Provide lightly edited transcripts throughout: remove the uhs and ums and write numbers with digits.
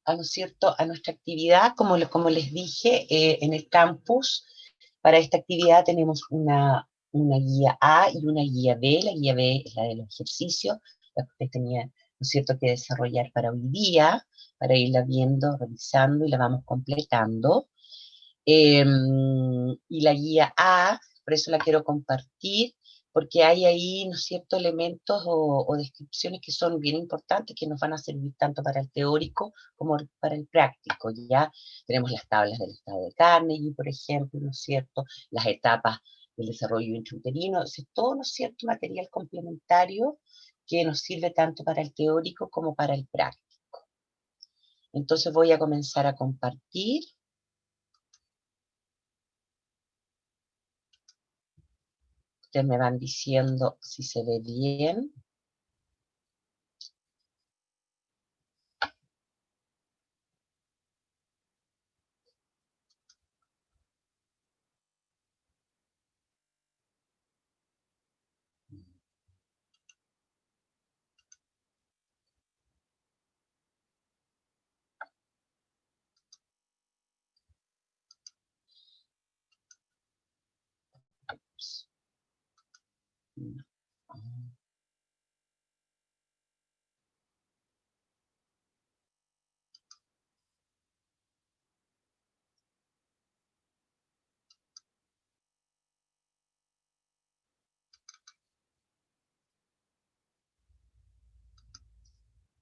¿no es cierto?, a nuestra actividad. Como les dije, en el campus, para esta actividad tenemos una guía A y una guía B. La guía B es la de los ejercicios, la que usted tenía, ¿no es cierto?, que desarrollar para hoy día, para irla viendo, revisando y la vamos completando. Y la guía A, por eso la quiero compartir, porque hay ahí, ¿no es cierto?, elementos o descripciones que son bien importantes, que nos van a servir tanto para el teórico como para el práctico. Ya tenemos las tablas del estado de Carnegie, por ejemplo, ¿no es cierto?, las etapas del desarrollo intrauterino, es todo, ¿no es cierto?, material complementario que nos sirve tanto para el teórico como para el práctico. Entonces voy a comenzar a compartir. Ustedes me van diciendo si se ve bien.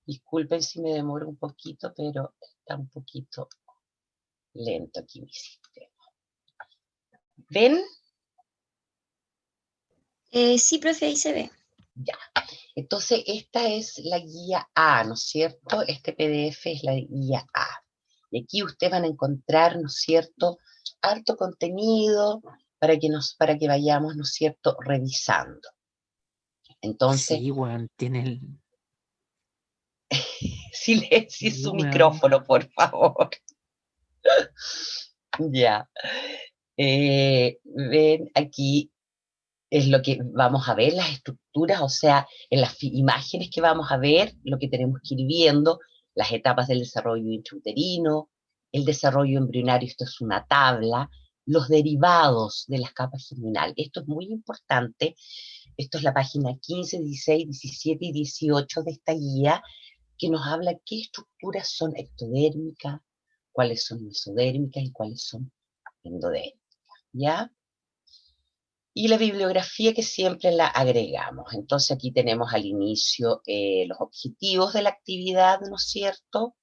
Disculpen si me demoro un poquito, pero está un poquito lento aquí mi sistema. ¿Ven? Sí, profe, ahí se ve. Ya. Entonces, esta es la guía A, ¿no es cierto? Este PDF es la guía A. Y aquí ustedes van a encontrar, ¿no es cierto?, harto contenido para que vayamos, ¿no es cierto?, revisando. Entonces, Sí, weón, tiene el... silencie Sí, su weón. micrófono, por favor. Ya. Ven aquí es lo que vamos a ver, las estructuras, o sea, en las imágenes que vamos a ver, lo que tenemos que ir viendo, las etapas del desarrollo intrauterino, el desarrollo embrionario, esto es una tabla, los derivados de las capas germinales. Esto es muy importante. Esto es la página 15, 16, 17 y 18 de esta guía, que nos habla qué estructuras son ectodérmicas, cuáles son mesodérmicas y cuáles son endodérmicas, ¿ya? Y la bibliografía que siempre la agregamos. Entonces aquí tenemos al inicio los objetivos de la actividad, ¿no es cierto?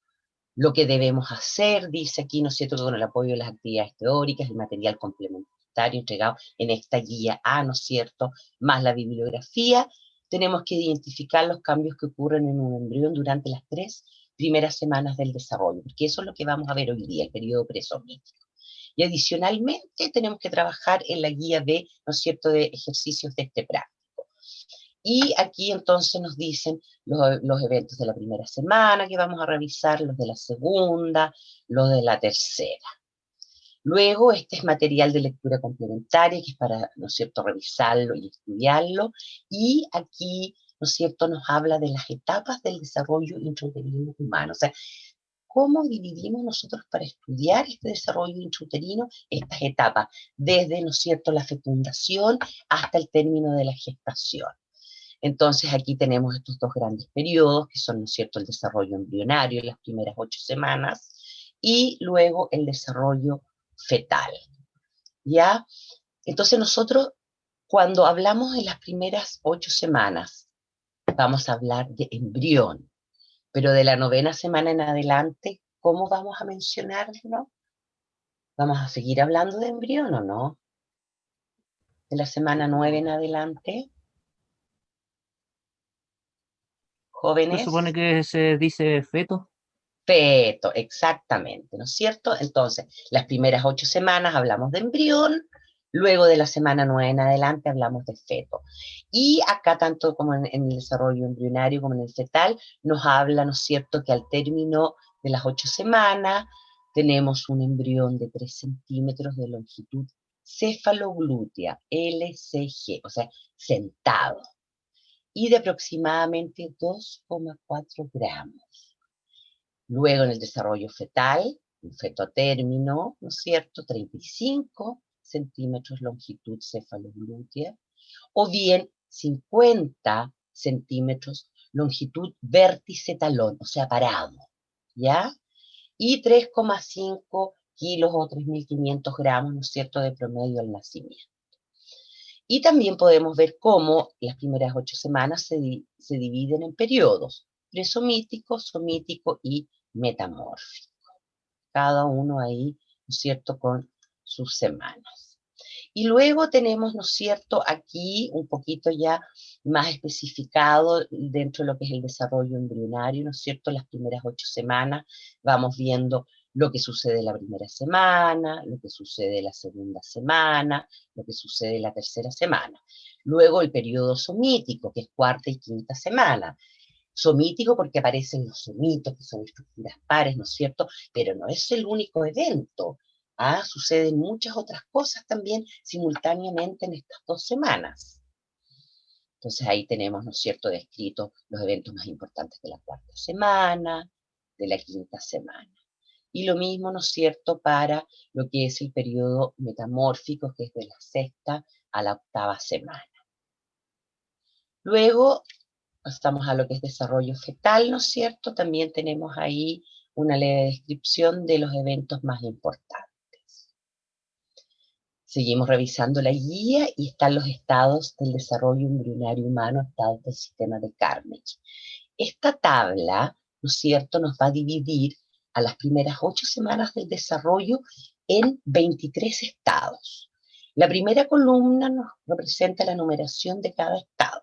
Lo que debemos hacer, dice aquí, ¿no es cierto?, con el apoyo de las actividades teóricas, el material complementario entregado en esta guía A, ¿no es cierto?, más la bibliografía. Tenemos que identificar los cambios que ocurren en un embrión durante las 3 primeras semanas del desarrollo, porque eso es lo que vamos a ver hoy día, el periodo presométrico. Y adicionalmente tenemos que trabajar en la guía B, ¿no es cierto?, de ejercicios de este práctico. Y aquí entonces nos dicen los eventos de la primera semana que vamos a revisar, los de la segunda, los de la tercera. Luego, este es material de lectura complementaria, que es para, ¿no es cierto?, revisarlo y estudiarlo. Y aquí, ¿no es cierto?, nos habla de las etapas del desarrollo intrauterino humano. O sea, cómo dividimos nosotros para estudiar este desarrollo intrauterino estas etapas, desde, ¿no es cierto?, la fecundación hasta el término de la gestación. Entonces aquí tenemos estos dos grandes periodos, que son, ¿no es cierto?, el desarrollo embrionario en las primeras 8 semanas y luego el desarrollo fetal, ¿ya? Entonces nosotros, cuando hablamos de las primeras 8 semanas, vamos a hablar de embrión, pero de la 9ª semana en adelante, ¿cómo vamos a mencionarlo? ¿Vamos a seguir hablando de embrión o no? De la semana 9 en adelante, Se supone jóvenes. que se dice feto. Feto, exactamente, ¿no es cierto? Entonces, las primeras 8 semanas hablamos de embrión, luego de la semana 9 en adelante hablamos de feto. Y acá, tanto como en el desarrollo embrionario como en el fetal, nos habla, ¿no es cierto?, que al término de las 8 semanas tenemos un embrión de 3 centímetros de longitud cefaloglútea, LCG, o sea, sentado, y de aproximadamente 2,4 gramos. Luego en el desarrollo fetal, un feto a término, ¿no es cierto?, 35 centímetros longitud cefaloglútea, o bien 50 centímetros longitud vértice talón, o sea, parado, ¿ya? Y 3,5 kilos o 3.500 gramos, ¿no es cierto?, de promedio al nacimiento. Y también podemos ver cómo las primeras 8 semanas se dividen en periodos, presomítico, somítico y metamórfico. Cada uno ahí, ¿no es cierto?, con sus semanas. Y luego tenemos, ¿no es cierto?, aquí un poquito ya más especificado dentro de lo que es el desarrollo embrionario, ¿no es cierto?, las primeras 8 semanas vamos viendo lo que sucede la primera semana, lo que sucede la segunda semana, lo que sucede la tercera semana. Luego el periodo somítico, que es cuarta y quinta semana. Somítico porque aparecen los somitos, que son estructuras pares, ¿no es cierto? Pero no es el único evento. Suceden muchas otras cosas también simultáneamente en estas 2 semanas. Entonces ahí tenemos, ¿no es cierto?, descritos los eventos más importantes de la cuarta semana, de la quinta semana. Y lo mismo, ¿no es cierto?, para lo que es el periodo metamórfico, que es de la sexta a la octava semana. Luego pasamos a lo que es desarrollo fetal, ¿no es cierto? También tenemos ahí una leve descripción de los eventos más importantes. Seguimos revisando la guía y están los estados del desarrollo embrionario humano, estados del sistema de Carnegie. Esta tabla, ¿no es cierto?, nos va a dividir a las primeras 8 semanas del desarrollo en 23 estados. La primera columna nos representa la numeración de cada estado.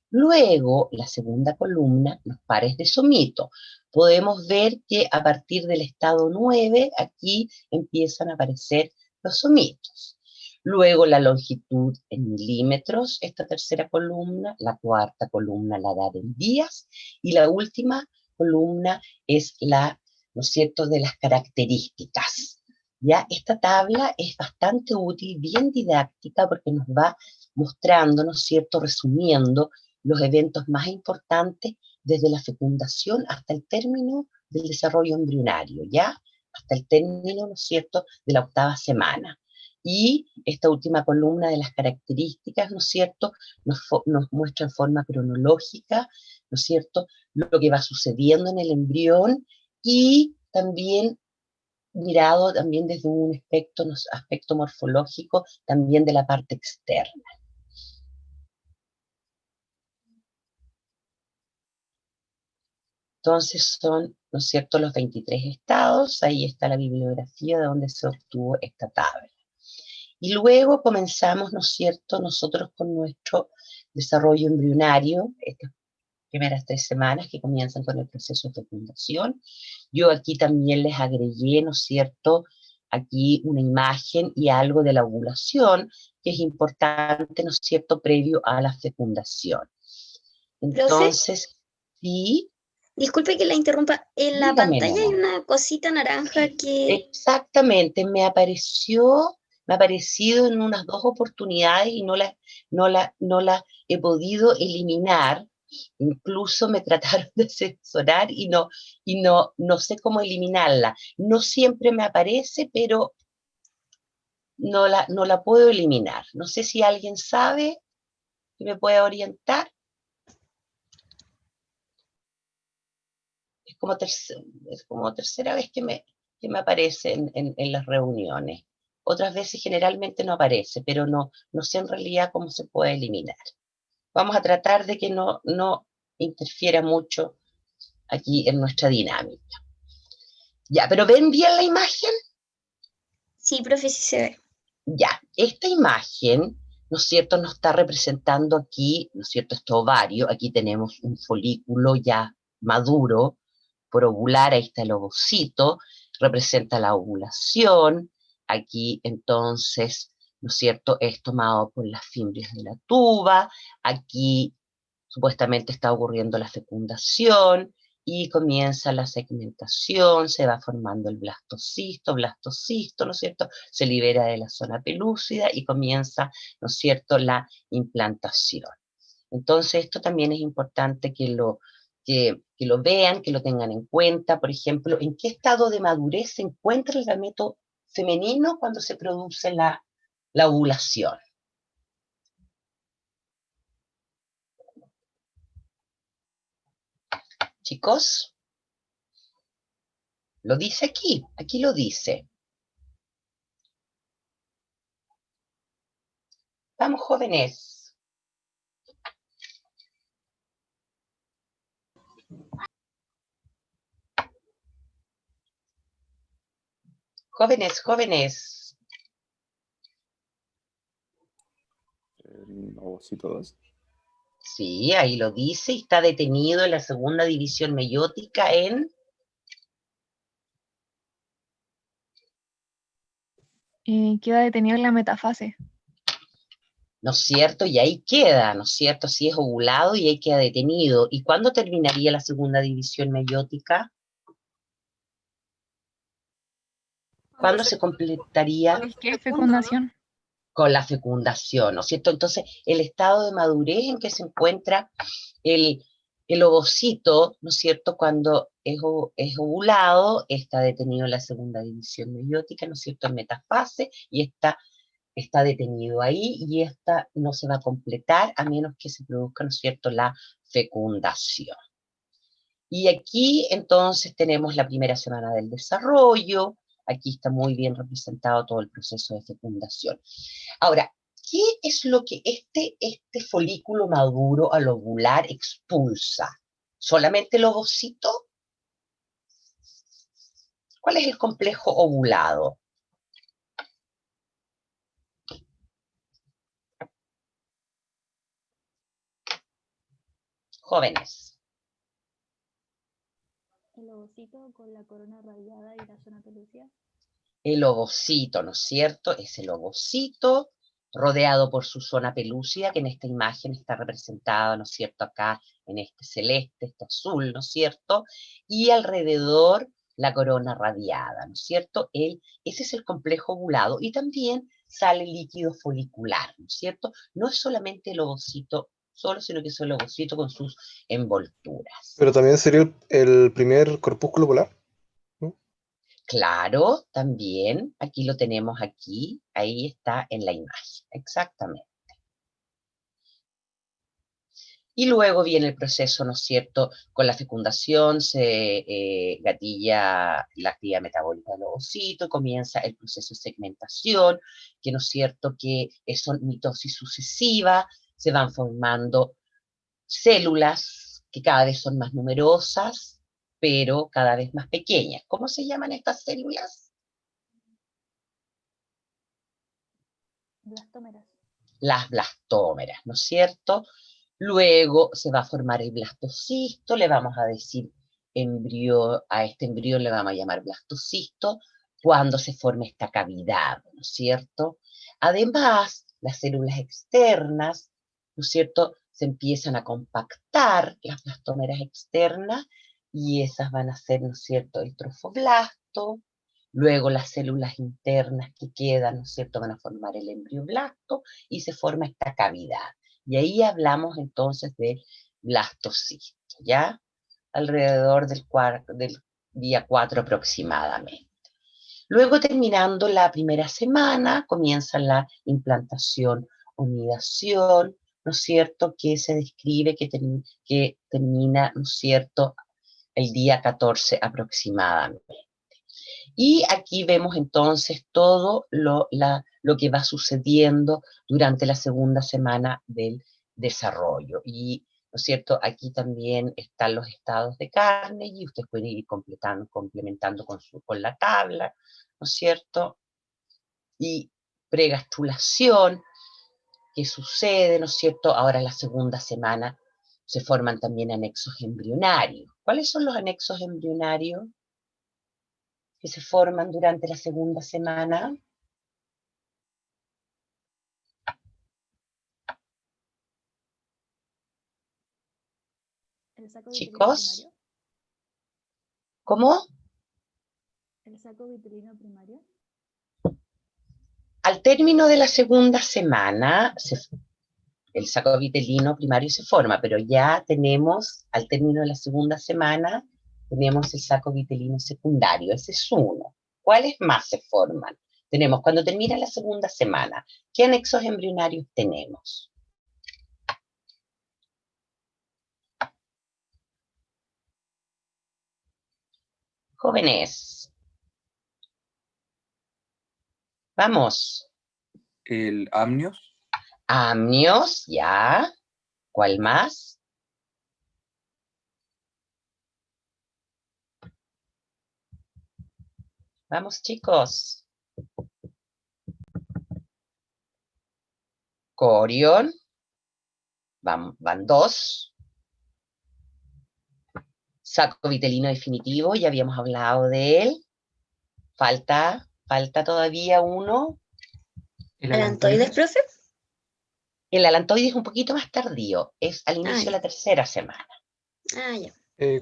Luego, la segunda columna, los pares de somito. Podemos ver que a partir del estado 9, aquí empiezan a aparecer los somitos. Luego la longitud en milímetros, esta tercera columna, la cuarta columna la da en días, y la última columna es la, ¿no es cierto?, de las características. Ya, esta tabla es bastante útil, bien didáctica, porque nos va mostrando, ¿no es cierto?, resumiendo los eventos más importantes desde la fecundación hasta el término del desarrollo embrionario, ¿ya? Hasta el término, ¿no es cierto?, de la octava semana. Y esta última columna de las características, ¿no es cierto?, nos muestra en forma cronológica, ¿no es cierto?, lo que va sucediendo en el embrión y también mirado también desde un aspecto morfológico también de la parte externa. Entonces son, ¿no es cierto?, los 23 estados, ahí está la bibliografía de donde se obtuvo esta tabla. Y luego comenzamos, ¿no es cierto?, nosotros con nuestro desarrollo embrionario, estas primeras 3 semanas que comienzan con el proceso de fecundación. Yo aquí también les agregué, ¿no es cierto?, aquí una imagen y algo de la ovulación, que es importante, ¿no es cierto?, previo a la fecundación. Entonces, sí. Disculpe que la interrumpa. En la Dígame, pantalla hay Nana. una cosita naranja que... Exactamente, me ha aparecido en unas 2 oportunidades y no la he podido eliminar. Incluso me trataron de asesorar y no sé cómo eliminarla. No siempre me aparece, pero no la puedo eliminar. No sé si alguien sabe que me pueda orientar. Es como tercera vez que me aparece en las reuniones. Otras veces generalmente no aparece, pero no sé en realidad cómo se puede eliminar. Vamos a tratar de que no interfiera mucho aquí en nuestra dinámica. Ya, pero ¿ven bien la imagen? Sí, profe, sí se ve. Ya, esta imagen, ¿no es cierto?, nos está representando aquí, ¿no es cierto?, este ovario. Aquí tenemos un folículo ya maduro por ovular, ahí está el ovocito, representa la ovulación. Aquí entonces, ¿no es cierto?, es tomado por las fimbrias de la tuba. Aquí supuestamente está ocurriendo la fecundación y comienza la segmentación, se va formando el blastocisto, ¿no es cierto?, se libera de la zona pelúcida y comienza, ¿no es cierto?, la implantación. Entonces esto también es importante que lo que lo vean, que lo tengan en cuenta. Por ejemplo, ¿en qué estado de madurez se encuentra el gameto femenino cuando se produce la ovulación? Chicos, lo dice aquí lo dice. Vamos, jóvenes. Jóvenes. El ovocito 2. Sí, ahí lo dice, y está detenido en la segunda división meiótica en... Queda detenido en la metafase. ¿No es cierto? Y ahí queda, ¿no es cierto? Si es ovulado y ahí queda detenido. ¿Y cuándo terminaría la segunda división meiótica? ¿Cuándo se completaría? Es que es fecundación. Con la fecundación, ¿no es cierto? Entonces, el estado de madurez en que se encuentra el, el ovocito, ¿no es cierto? Cuando es ovulado, está detenido en la segunda división meiótica, ¿no es cierto? En metafase, y está detenido ahí, y esta no se va a completar a menos que se produzca, ¿no es cierto?, la fecundación. Y aquí entonces tenemos la primera semana del desarrollo. Aquí está muy bien representado todo el proceso de fecundación. Ahora, ¿qué es lo que este folículo maduro al ovular expulsa? ¿Solamente el ovocito? ¿Cuál es el complejo ovulado? Jóvenes. El ovocito con la corona radiada y la zona pelúcida. El ovocito, ¿no es cierto? Es el ovocito rodeado por su zona pelúcida, que en esta imagen está representada, ¿no es cierto?, acá en este celeste, este azul, ¿no es cierto? Y alrededor la corona radiada, ¿no es cierto? Ese es el complejo ovulado, y también sale líquido folicular, ¿no es cierto? No es solamente el ovocito solo, sino que es el ovocito con sus envolturas. Pero también sería el primer corpúsculo polar, ¿no? Claro, también, aquí lo tenemos aquí, ahí está en la imagen, exactamente. Y luego viene el proceso, ¿no es cierto? Con la fecundación se gatilla la actividad metabólica del ovocito, comienza el proceso de segmentación, que, ¿no es cierto?, que son mitosis sucesiva, se van formando células que cada vez son más numerosas, pero cada vez más pequeñas. ¿Cómo se llaman estas células? Blastómeras. Las blastómeras, ¿no es cierto? Luego se va a formar el blastocisto, le vamos a decir embrión, a este embrión le vamos a llamar blastocisto, cuando se forme esta cavidad, ¿no es cierto? Además, las células externas, ¿no es cierto?, se empiezan a compactar, las blastómeras externas, y esas van a ser, ¿no es cierto?, el trofoblasto. Luego las células internas que quedan, ¿no es cierto?, van a formar el embrioblasto y se forma esta cavidad. Y ahí hablamos entonces de blastocisto, ¿ya? Alrededor del día 4 aproximadamente. Luego, terminando la primera semana, comienza la implantación o nidación, ¿no es cierto?, que se describe que termina, ¿no es cierto?, el día 14 aproximadamente. Y aquí vemos entonces todo lo que va sucediendo durante la segunda semana del desarrollo. Y, ¿no es cierto?, aquí también están los estados de Carnegie, y ustedes pueden ir complementando con la tabla, ¿no es cierto? Y pregastrulación, ¿qué sucede?, ¿no es cierto? Ahora en la segunda semana se forman también anexos embrionarios. ¿Cuáles son los anexos embrionarios que se forman durante la segunda semana? El saco vitelino Chicos, primario. ¿cómo? El saco vitelino primario. Al término de la segunda semana El saco vitelino primario se forma, pero ya tenemos, al término de la segunda semana, tenemos el saco vitelino secundario, ese es uno. ¿Cuáles más se forman? Tenemos, cuando termina la segunda semana, ¿qué anexos embrionarios tenemos? Jóvenes. Vamos. El amnios. Amnios, ya. ¿Cuál más? Vamos, chicos. Corión. Van dos. Saco vitelino definitivo, ya habíamos hablado de él. Falta todavía uno. ¿El ¿Alantoides, profe? El alantoide es un poquito más tardío, es al inicio de ya. la tercera semana. Ah, ya.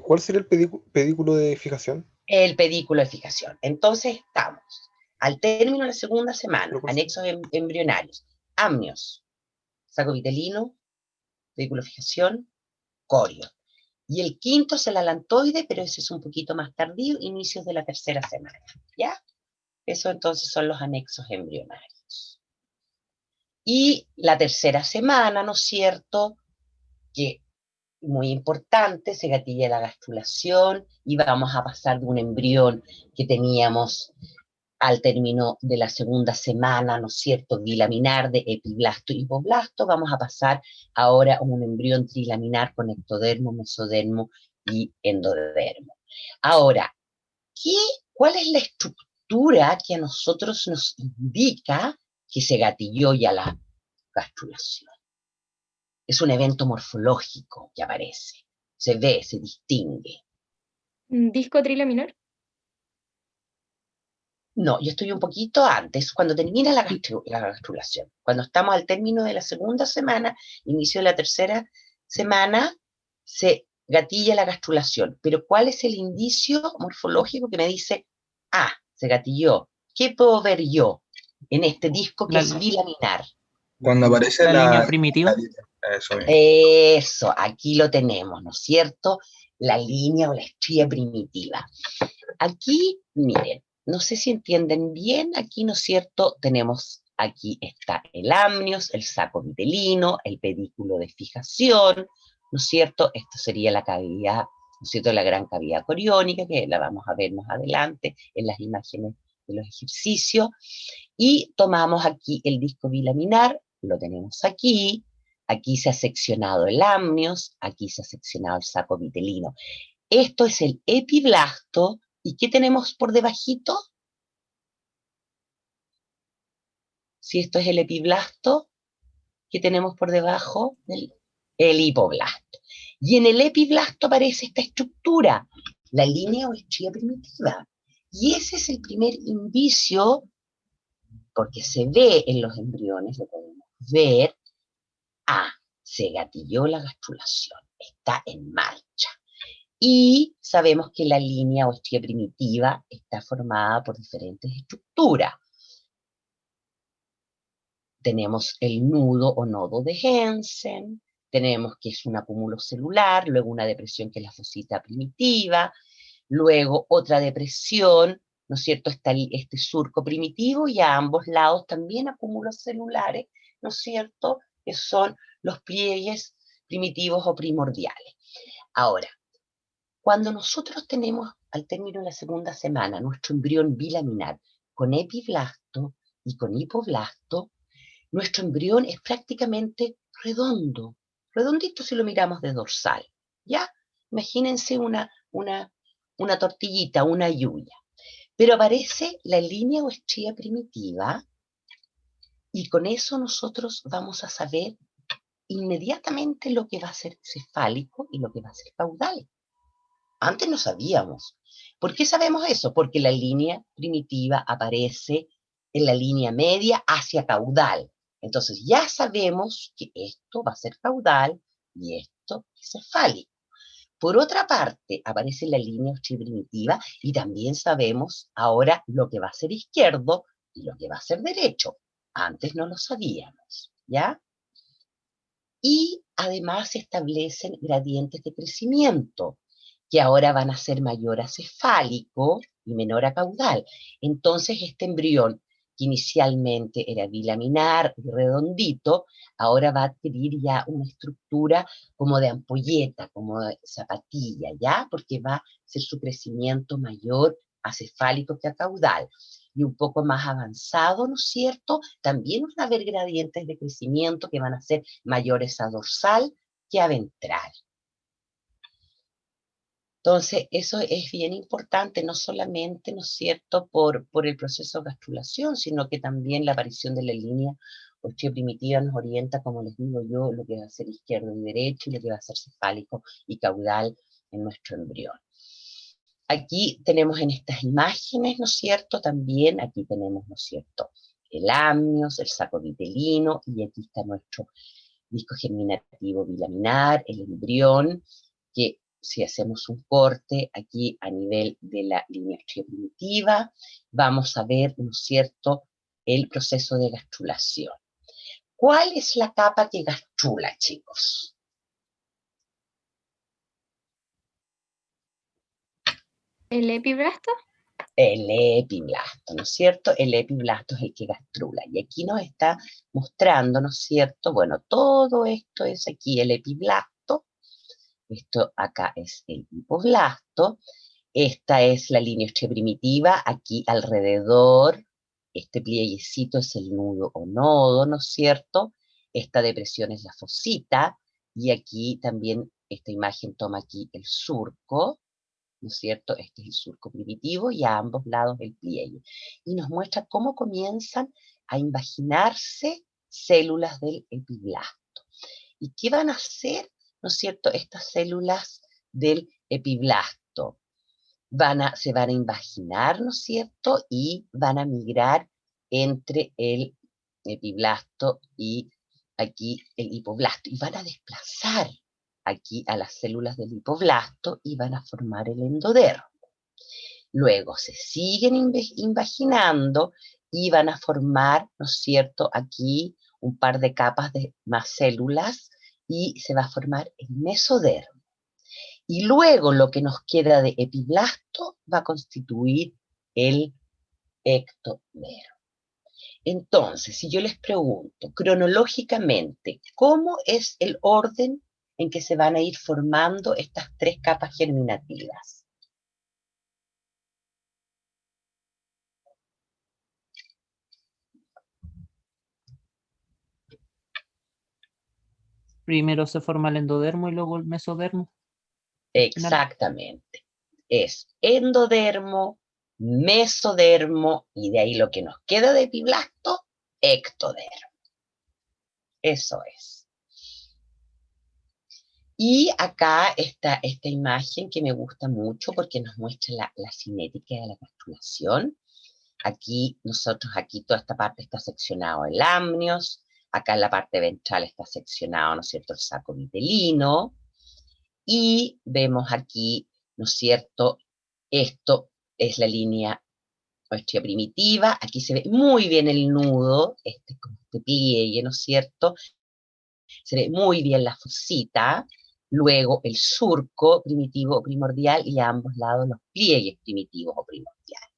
¿Cuál sería el pedículo de fijación? El pedículo de fijación. Entonces estamos al término de la segunda semana, anexos embrionarios, amnios, saco vitelino, pedículo de fijación, corio. Y el quinto es el alantoide, pero ese es un poquito más tardío, inicios de la tercera semana. ¿Ya? Eso entonces son los anexos embrionarios. Y la tercera semana, ¿no es cierto?, que muy importante, se gatilla la gastrulación y vamos a pasar de un embrión que teníamos al término de la segunda semana, ¿no es cierto?, bilaminar de epiblasto y hipoblasto, vamos a pasar ahora a un embrión trilaminar con ectodermo, mesodermo y endodermo. Ahora, ¿cuál es la estructura que a nosotros nos indica que se gatilló ya la gastrulación? Es un evento morfológico que aparece, se ve, se distingue. ¿Disco trilaminar? No, yo estoy un poquito antes, cuando termina la gastrulación. Cuando estamos al término de la segunda semana, inicio de la tercera semana, se gatilla la gastrulación. Pero ¿cuál es el indicio morfológico que me dice, se gatilló? ¿Qué puedo ver yo en este disco que es bilaminar? Cuando aparece la línea primitiva. Eso, aquí lo tenemos, ¿no es cierto? La línea o la estría primitiva. Aquí, miren, no sé si entienden bien, aquí, ¿no es cierto? Tenemos, aquí está el amnios, el saco vitelino, el pedículo de fijación, ¿no es cierto? Esto sería la cavidad, ¿no es cierto? La gran cavidad coriónica, que la vamos a ver más adelante en las imágenes de los ejercicios. Y tomamos aquí el disco bilaminar, lo tenemos aquí se ha seccionado el amnios, aquí se ha seccionado el saco vitelino. Esto es el epiblasto, ¿y qué tenemos por debajito? Si esto es el epiblasto, ¿qué tenemos por debajo? El hipoblasto. Y en el epiblasto aparece esta estructura, la línea o estría primitiva. Y ese es el primer indicio, porque se ve en los embriones, lo podemos ver, se gatilló la gastrulación, está en marcha. Y sabemos que la línea o estría primitiva está formada por diferentes estructuras. Tenemos el nudo o nodo de Hensen, tenemos que es un acúmulo celular, luego una depresión que es la fosita primitiva, luego otra depresión, ¿no es cierto? Está este surco primitivo y a ambos lados también acúmulos celulares, ¿no es cierto? Que son los pliegues primitivos o primordiales. Ahora, cuando nosotros tenemos al término de la segunda semana nuestro embrión bilaminar con epiblasto y con hipoblasto, nuestro embrión es prácticamente redondo, redondito si lo miramos de dorsal, ¿ya? Imagínense una tortillita, una yuya. Pero aparece la línea o estría primitiva y con eso nosotros vamos a saber inmediatamente lo que va a ser cefálico y lo que va a ser caudal. Antes no sabíamos. ¿Por qué sabemos eso? Porque la línea primitiva aparece en la línea media hacia caudal. Entonces ya sabemos que esto va a ser caudal y esto es cefálico. Por otra parte, aparece la línea primitiva y también sabemos ahora lo que va a ser izquierdo y lo que va a ser derecho. Antes no lo sabíamos, ¿ya? Y además se establecen gradientes de crecimiento, que ahora van a ser mayor a cefálico y menor a caudal. Entonces este embrión, que inicialmente era bilaminar y redondito, ahora va a adquirir ya una estructura como de ampolleta, como de zapatilla, ¿ya? Porque va a ser su crecimiento mayor a cefálico que a caudal. Y un poco más avanzado, ¿no es cierto? También van a haber gradientes de crecimiento que van a ser mayores a dorsal que a ventral. Entonces, eso es bien importante, no solamente, ¿no es cierto?, por el proceso de gastrulación, sino que también la aparición de la línea osteoprimitiva nos orienta, como les digo yo, lo que va a ser izquierdo y derecho, y lo que va a ser cefálico y caudal en nuestro embrión. Aquí tenemos en estas imágenes, ¿no es cierto?, también, aquí tenemos, ¿no es cierto?, el amnios, el saco vitelino, y aquí está nuestro disco germinativo bilaminar, el embrión, que si hacemos un corte aquí a nivel de la línea osteoprimitiva, vamos a ver, ¿no es cierto?, el proceso de gastrulación. ¿Cuál es la capa que gastrula, chicos? ¿El epiblasto? El epiblasto, ¿no es cierto? El epiblasto es el que gastrula. Y aquí nos está mostrando, ¿no es cierto? Bueno, todo esto es aquí el epiblasto. Esto acá es el hipoblasto. Esta es la línea osteoprimitiva. Aquí alrededor, este plieguecito es el nudo o nodo, ¿no es cierto? Esta depresión es la fosita. Y aquí también, esta imagen toma aquí el surco, ¿no es cierto? Este es el surco primitivo y a ambos lados el pliegue. Y nos muestra cómo comienzan a invaginarse células del epiblasto. ¿Y qué van a hacer, no es cierto, estas células del epiblasto? Se van a invaginar, ¿no es cierto? Y van a migrar entre el epiblasto y aquí el hipoblasto. Y van a desplazar aquí a las células del hipoblasto y van a formar el endodermo. Luego se siguen invaginando y van a formar, ¿no es cierto?, aquí un par de capas de más células y se va a formar el mesodermo. Y luego lo que nos queda de epiblasto va a constituir el ectodermo. Entonces, si yo les pregunto cronológicamente, ¿cómo es el orden en que se van a ir formando estas tres capas germinativas? Primero se forma el endodermo y luego el mesodermo. Exactamente. Es endodermo, mesodermo, y de ahí lo que nos queda de epiblasto, ectodermo. Eso es. Y acá está esta imagen que me gusta mucho porque nos muestra la cinética de la gastrulación. Aquí, aquí toda esta parte está seccionado el amnios, acá en la parte ventral está seccionado, ¿no es cierto?, el saco vitelino, y vemos aquí, ¿no es cierto?, esto es la línea osteoprimitiva, aquí se ve muy bien el nudo, este pliegue, ¿no es cierto?, se ve muy bien la fosita, luego el surco primitivo o primordial y a ambos lados los pliegues primitivos o primordiales.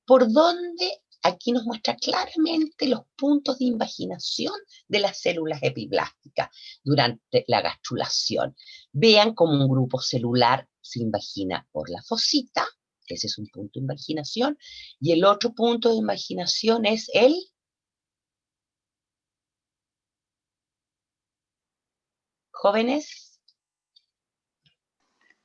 ¿Por dónde? Aquí nos muestra claramente los puntos de invaginación de las células epiblásticas durante la gastrulación. Vean cómo un grupo celular se invagina por la fosita, ese es un punto de invaginación, y el otro punto de invaginación es el jóvenes,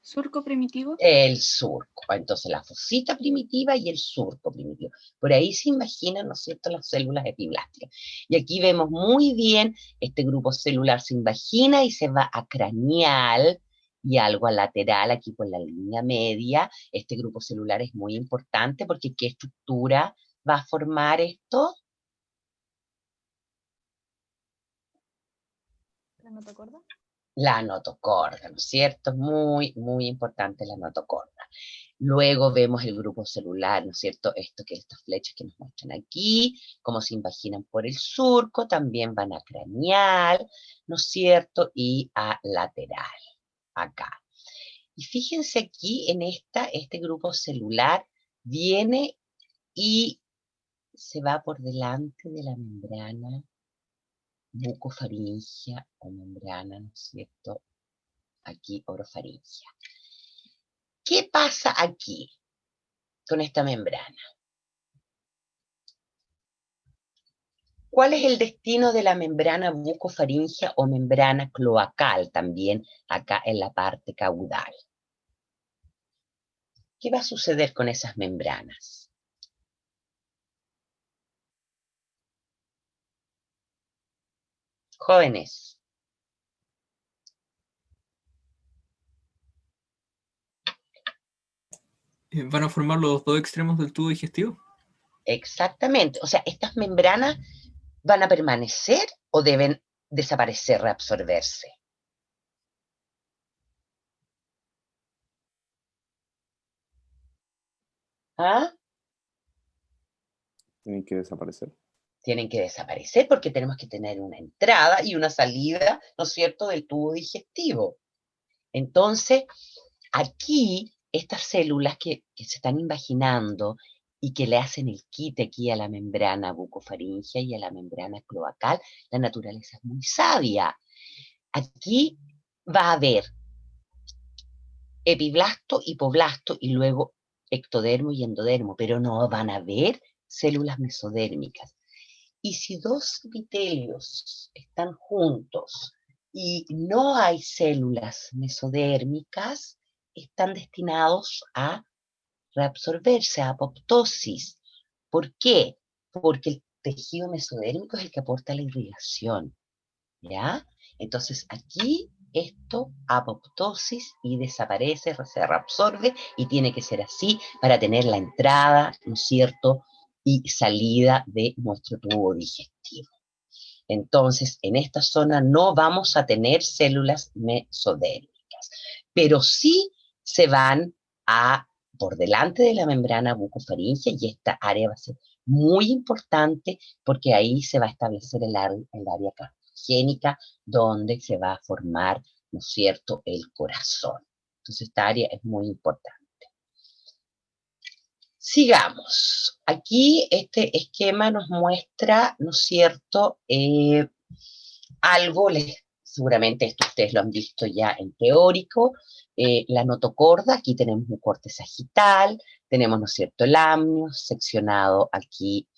¿Surco primitivo? el surco. Entonces la fosita primitiva y el surco primitivo. Por ahí se imaginan, ¿no es cierto?, las células epiblásticas. Y aquí vemos muy bien, este grupo celular se invagina y se va a craneal y algo a lateral, aquí por la línea media. Este grupo celular es muy importante porque ¿qué estructura va a formar esto? ¿La notocorda? La notocorda, ¿no es cierto? Muy, muy importante la notocorda. Luego vemos el grupo celular, ¿no es cierto? Estas flechas que nos muestran aquí, cómo se imaginan por el surco, también van a craneal, ¿no es cierto? Y a lateral, acá. Y fíjense aquí en este grupo celular viene y se va por delante de la membrana bucofaringea o membrana, ¿no es cierto? Aquí orofaringea. ¿Qué pasa aquí con esta membrana? ¿Cuál es el destino de la membrana bucofaringea o membrana cloacal también acá en la parte caudal? ¿Qué va a suceder con esas membranas? Jóvenes. ¿Van a formar los dos extremos del tubo digestivo? Exactamente. O sea, ¿estas membranas van a permanecer o deben desaparecer, reabsorberse? ¿Ah? Tienen que desaparecer. Tienen que desaparecer porque tenemos que tener una entrada y una salida, ¿no es cierto?, del tubo digestivo. Entonces, aquí, estas células que se están invaginando y que le hacen el quite aquí a la membrana bucofaringea y a la membrana cloacal, la naturaleza es muy sabia. Aquí va a haber epiblasto, hipoblasto y luego ectodermo y endodermo, pero no van a haber células mesodérmicas. Y si dos epitelios están juntos y no hay células mesodérmicas, están destinados a reabsorberse, a apoptosis. ¿Por qué? Porque el tejido mesodérmico es el que aporta la irrigación, ¿ya? Entonces aquí esto, apoptosis, y desaparece, se reabsorbe, y tiene que ser así para tener la entrada, ¿no es cierto?, y salida de nuestro tubo digestivo. Entonces, en esta zona no vamos a tener células mesodérmicas, pero sí se van por delante de la membrana bucofaringea, y esta área va a ser muy importante porque ahí se va a establecer el área cardiogénica donde se va a formar, ¿no es cierto?, el corazón. Entonces, esta área es muy importante. Sigamos. Aquí este esquema nos muestra, ¿no es cierto?, algo, seguramente esto ustedes lo han visto ya en teórico, la notocorda, aquí tenemos un corte sagital, tenemos, ¿no es cierto?, el amnio, seccionado aquí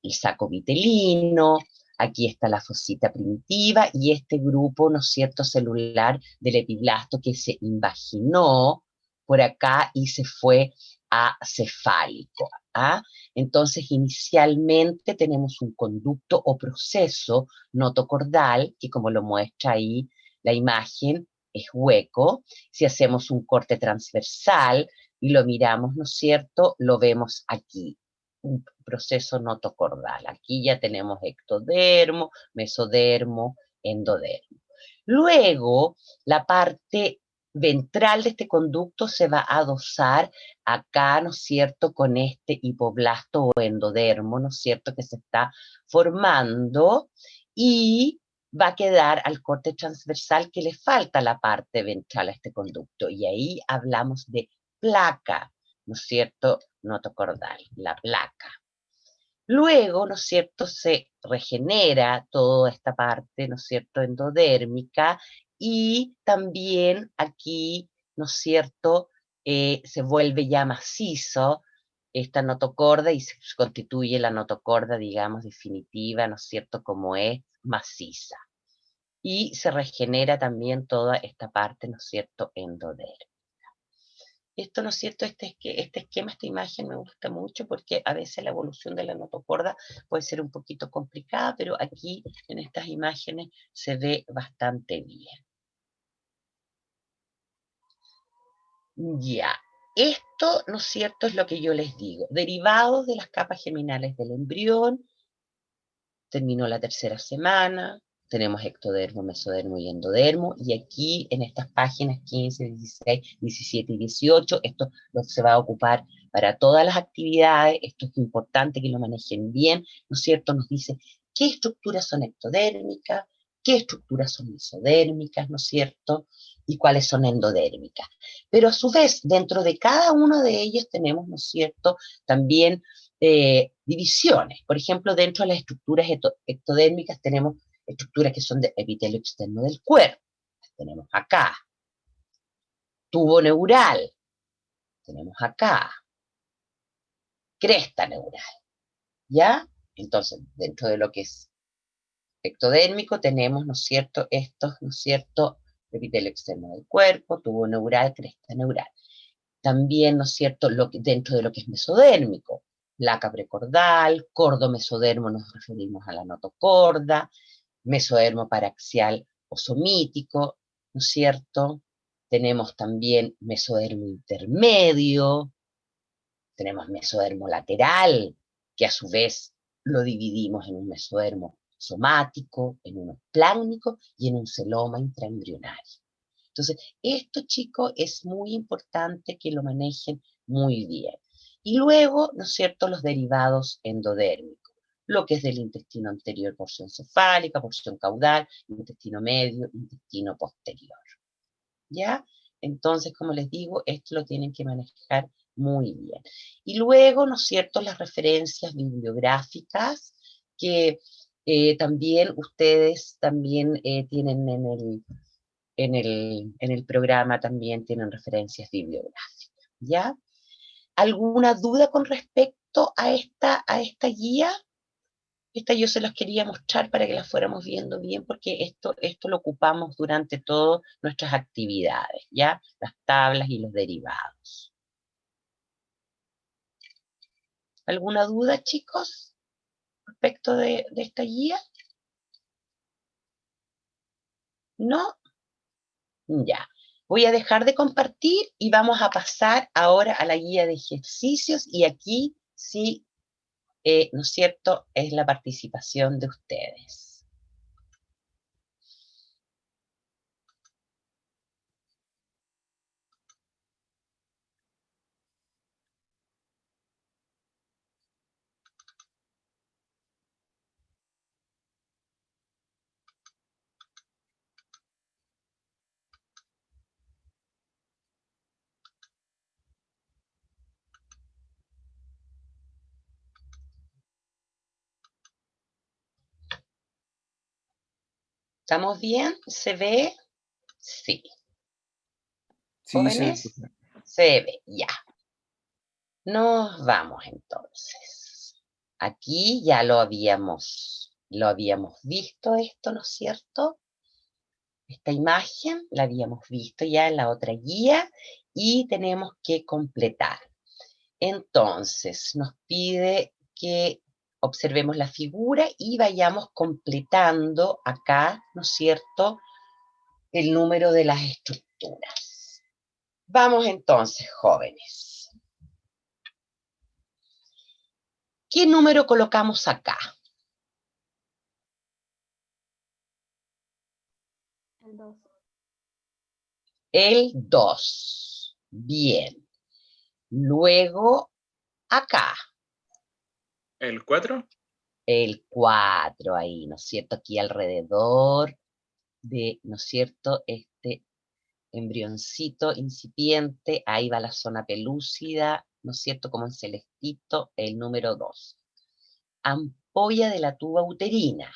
el saco vitelino, aquí está la fosita primitiva, y este grupo, ¿no es cierto?, celular del epiblasto que se invaginó por acá y se fue a cefálico. ¿Ah? Entonces, inicialmente tenemos un conducto o proceso notocordal, que como lo muestra ahí la imagen, es hueco. Si hacemos un corte transversal y lo miramos, ¿no es cierto?, lo vemos aquí, un proceso notocordal. Aquí ya tenemos ectodermo, mesodermo, endodermo. Luego, la parte ventral de este conducto se va a adosar acá, ¿no es cierto?, con este hipoblasto o endodermo, ¿no es cierto?, que se está formando, y va a quedar al corte transversal que le falta la parte ventral a este conducto, y ahí hablamos de placa, ¿no es cierto?, notocordal, la placa. Luego, ¿no es cierto?, se regenera toda esta parte, ¿no es cierto?, endodérmica, y también aquí, ¿no es cierto?, se vuelve ya macizo esta notocorda y se constituye la notocorda, digamos, definitiva, ¿no es cierto?, como es maciza. Y se regenera también toda esta parte, ¿no es cierto?, endodérmica. Esto, ¿no es cierto?, este esquema, esta imagen me gusta mucho porque a veces la evolución de la notocorda puede ser un poquito complicada, pero aquí en estas imágenes se ve bastante bien. Ya, esto, ¿no es cierto?, es lo que yo les digo. Derivados de las capas geminales del embrión, terminó la tercera semana, tenemos ectodermo, mesodermo y endodermo, y aquí en estas páginas 15, 16, 17 y 18, esto se va a ocupar para todas las actividades. Esto es importante que lo manejen bien, ¿no es cierto? Nos dice qué estructuras son ectodérmicas, qué estructuras son mesodérmicas, ¿no es cierto? Y cuáles son endodérmicas. Pero a su vez, dentro de cada uno de ellos tenemos, ¿no es cierto?, también divisiones. Por ejemplo, dentro de las estructuras ectodérmicas tenemos estructuras que son de epitelio externo del cuerpo. Las tenemos acá. Tubo neural. Tenemos acá. Cresta neural. ¿Ya? Entonces, dentro de lo que es ectodérmico tenemos, ¿no es cierto?, estos, ¿no es cierto?, epitelio externo del cuerpo, tubo neural, cresta neural. También, ¿no es cierto?, dentro de lo que es mesodérmico, placa precordal, cordo mesodermo, nos referimos a la notocorda, mesodermo paraxial o somítico, ¿no es cierto? Tenemos también mesodermo intermedio, tenemos mesodermo lateral, que a su vez lo dividimos en un mesodermo somático, en uno plácnico y en un celoma intraembrionario. Entonces, esto, chicos, es muy importante que lo manejen muy bien. Y luego, ¿no es cierto?, los derivados endodérmicos, lo que es del intestino anterior, porción cefálica, porción caudal, intestino medio, intestino posterior. ¿Ya? Entonces, como les digo, esto lo tienen que manejar muy bien. Y luego, ¿no es cierto?, las referencias bibliográficas que también ustedes también tienen en el programa, también tienen referencias bibliográficas, ¿ya? ¿Alguna duda con respecto a esta guía? Esta yo se las quería mostrar para que las fuéramos viendo bien, porque esto lo ocupamos durante todas nuestras actividades, ¿ya? Las tablas y los derivados. ¿Alguna duda, chicos, respecto de esta guía? ¿No? Ya. Voy a dejar de compartir y vamos a pasar ahora a la guía de ejercicios, y aquí sí, ¿no es cierto?, es la participación de ustedes. ¿Estamos bien? ¿Se ve? Sí. Sí, ¿Jóvenes? Se ve, ya. Nos vamos entonces. Aquí ya lo habíamos visto esto, ¿no es cierto? Esta imagen la habíamos visto ya en la otra guía y tenemos que completar. Entonces, nos pide que observemos la figura y vayamos completando acá, ¿no es cierto?, el número de las estructuras. Vamos entonces, jóvenes. ¿Qué número colocamos acá? El 2. El 2. Bien. Luego, acá. ¿El 4? El 4 ahí, ¿no es cierto? Aquí alrededor de, ¿no es cierto?, este embrioncito incipiente, ahí va la zona pelúcida, ¿no es cierto?, como en celestito, el número 2. Ampolla de la tuba uterina.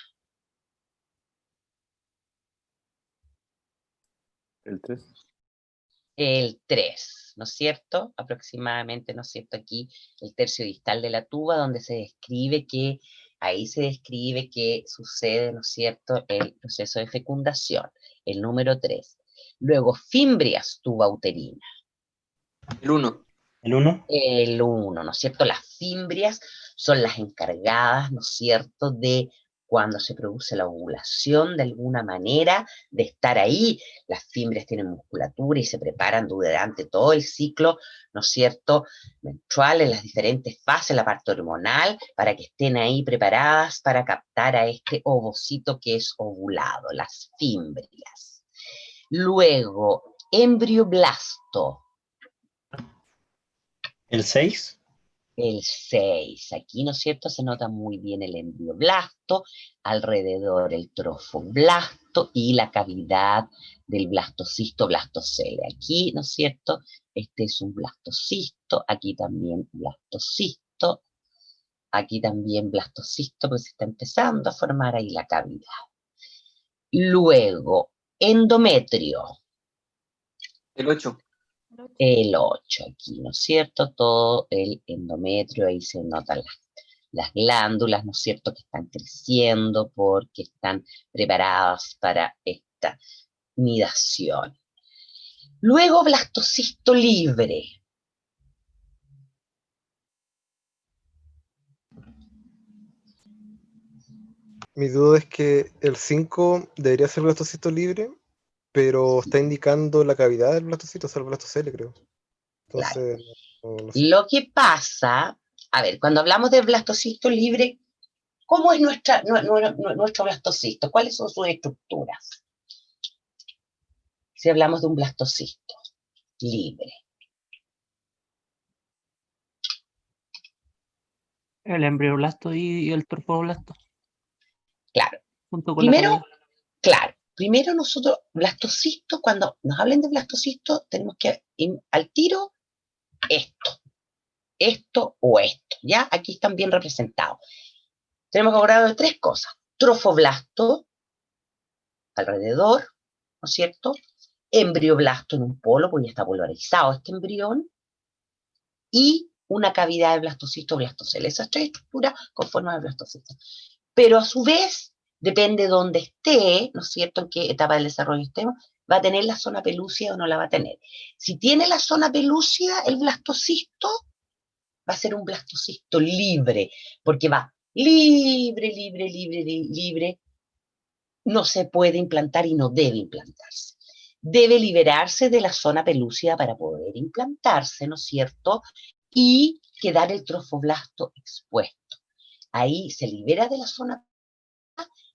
El 3. El 3, ¿no es cierto? Aproximadamente, ¿no es cierto? Aquí el tercio distal de la tuba, donde se describe que, ahí se describe que sucede, ¿no es cierto?, el proceso de fecundación, el número 3. Luego, fimbrias tuba uterina. El 1. ¿El 1? El 1, ¿no es cierto? Las fimbrias son las encargadas, ¿no es cierto?, de cuando se produce la ovulación de alguna manera, de estar ahí, las fimbres tienen musculatura y se preparan durante todo el ciclo, ¿no es cierto?, menstrual, en las diferentes fases, la parte hormonal, para que estén ahí preparadas para captar a este ovocito que es ovulado, las fimbrias. Luego, embrioblasto. ¿El 6? El 6, aquí, ¿no es cierto?, se nota muy bien el embrioblasto, alrededor el trofoblasto y la cavidad del blastocisto, blastocele. Aquí, ¿no es cierto?, este es un blastocisto, aquí también blastocisto, aquí también blastocisto, pues se está empezando a formar ahí la cavidad. Luego, endometrio. El 8. El 8 aquí, ¿no es cierto? Todo el endometrio, ahí se notan las glándulas, ¿no es cierto?, que están creciendo porque están preparadas para esta nidación. Luego, blastocisto libre. Mi duda es que el 5 debería ser blastocito libre, pero está indicando la cavidad del blastocito, o sea, el blastocele, creo. Claro. Entonces, no sé. Lo que pasa, a ver, cuando hablamos de blastocisto libre, ¿cómo es nuestro blastocisto? ¿Cuáles son sus estructuras? Si hablamos de un blastocisto libre. El embrioblasto y el trofoblasto. Claro. Junto con la Primero, cavidad. claro, primero nosotros, blastocisto, cuando nos hablen de blastocisto, tenemos que ir al tiro esto o esto, ¿ya? Aquí están bien representados. Tenemos que acordar de 3 cosas. Trofoblasto, alrededor, ¿no es cierto? Embrioblasto en un polo, porque ya está polarizado este embrión, y una cavidad de blastocisto o blastocele. Esas 3 estructuras conforman el blastocisto. Pero a su vez, depende de dónde esté, ¿no es cierto?, en qué etapa del desarrollo estemos, va a tener la zona pelúcida o no la va a tener. Si tiene la zona pelúcida, el blastocisto va a ser un blastocisto libre, porque va libre, no se puede implantar y no debe implantarse. Debe liberarse de la zona pelúcida para poder implantarse, ¿no es cierto?, y quedar el trofoblasto expuesto. Ahí se libera de la zona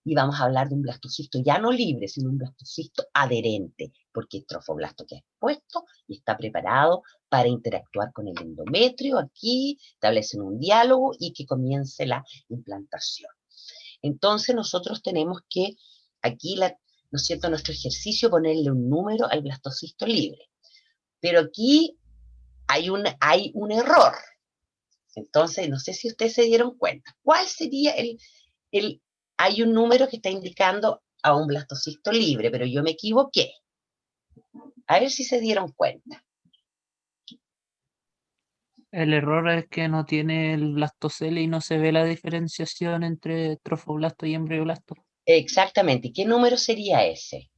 y vamos a hablar de un blastocisto ya no libre, sino un blastocisto adherente, porque el trofoblasto queda expuesto y está preparado para interactuar con el endometrio, aquí establecen un diálogo y que comience la implantación. Entonces nosotros tenemos que, aquí, ¿no es cierto?, nuestro ejercicio, ponerle un número al blastocisto libre. Pero aquí hay un error. Entonces, no sé si ustedes se dieron cuenta. ¿Cuál sería hay un número que está indicando a un blastocisto libre, pero yo me equivoqué. A ver si se dieron cuenta. El error es que no tiene el blastocele y no se ve la diferenciación entre trofoblasto y embrioblasto. Exactamente. ¿Qué número sería ese?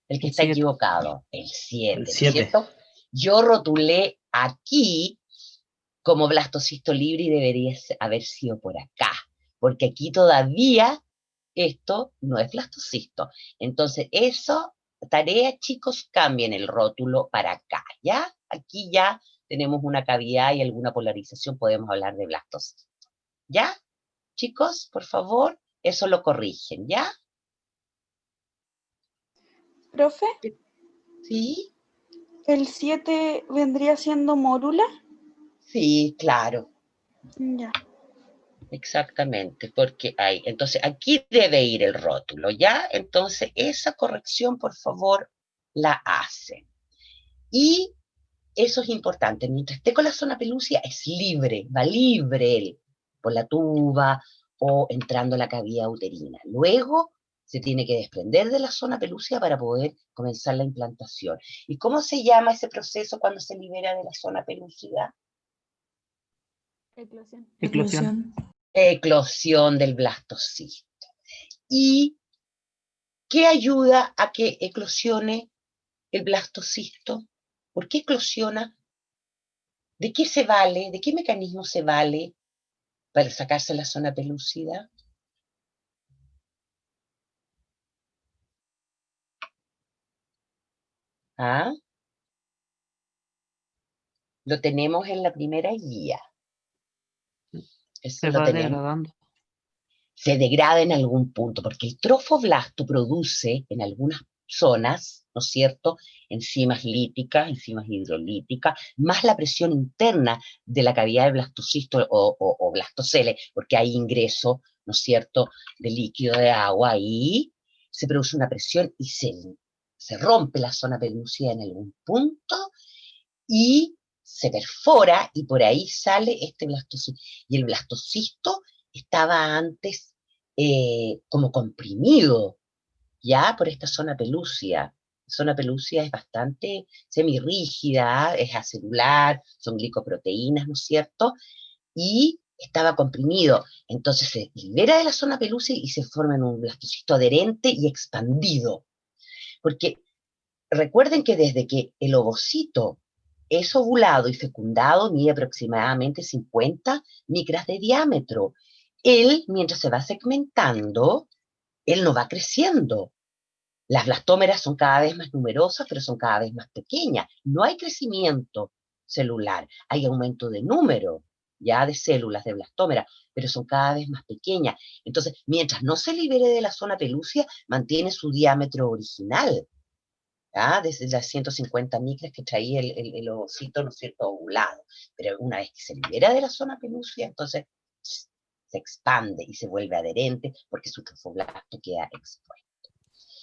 El que El está 7. equivocado. El 7, El ¿no es 7. cierto? Yo rotulé aquí como blastocisto libre y debería haber sido por acá, porque aquí todavía esto no es blastocisto. Entonces, tarea, chicos, cambien el rótulo para acá, ¿ya? Aquí ya tenemos una cavidad y alguna polarización, podemos hablar de blastocisto. ¿Ya? Chicos, por favor, eso lo corrigen, ¿ya? Profe, ¿Sí? ¿el 7 vendría siendo mórula? Sí, claro. Ya. Exactamente, porque hay, entonces aquí debe ir el rótulo, ¿ya? Entonces esa corrección, por favor, la hacen. Y eso es importante, mientras esté con la zona pelúcida es libre, va libre él, por la tuba o entrando a la cavidad uterina. Luego se tiene que desprender de la zona pelúcida para poder comenzar la implantación. ¿Y cómo se llama ese proceso cuando se libera de la zona pelúcida? Eclosión. Eclosión. Eclosión del blastocisto. ¿Y qué ayuda a que eclosione el blastocisto? ¿Por qué eclosiona? ¿De qué se vale? ¿De qué mecanismo se vale para sacarse la zona pelúcida? ¿Ah? Lo tenemos en la primera guía. Eso Se lo va tenemos. degradando. Se degrada en algún punto, porque el trofoblasto produce en algunas zonas, ¿no es cierto?, enzimas líticas, enzimas hidrolíticas, más la presión interna de la cavidad del blastocisto o blastocele, porque hay ingreso, ¿no es cierto?, de líquido de agua y se produce una presión y se rompe la zona pelúcida en algún punto y se perfora y por ahí sale este blastocisto. Y el blastocisto estaba antes como comprimido, ya por esta zona pelúcida. La zona pelúcida es bastante semirrígida, es acelular, son glicoproteínas, ¿no es cierto? Y estaba comprimido. Entonces se libera de la zona pelúcida y se forma en un blastocisto adherente y expandido. Porque recuerden que desde que el ovocito es ovulado y fecundado, mide aproximadamente 50 micras de diámetro. Él, mientras se va segmentando, él no va creciendo. Las blastómeras son cada vez más numerosas, pero son cada vez más pequeñas. No hay crecimiento celular, hay aumento de número ya de células de blastómera, pero son cada vez más pequeñas. Entonces, mientras no se libere de la zona pelúcida, mantiene su diámetro original. Desde las 150 micras que traía el ovocito, ¿no es cierto?, ovulado. Pero una vez que se libera de la zona pelúcida, entonces se expande y se vuelve adherente porque su trofoblasto queda expuesto.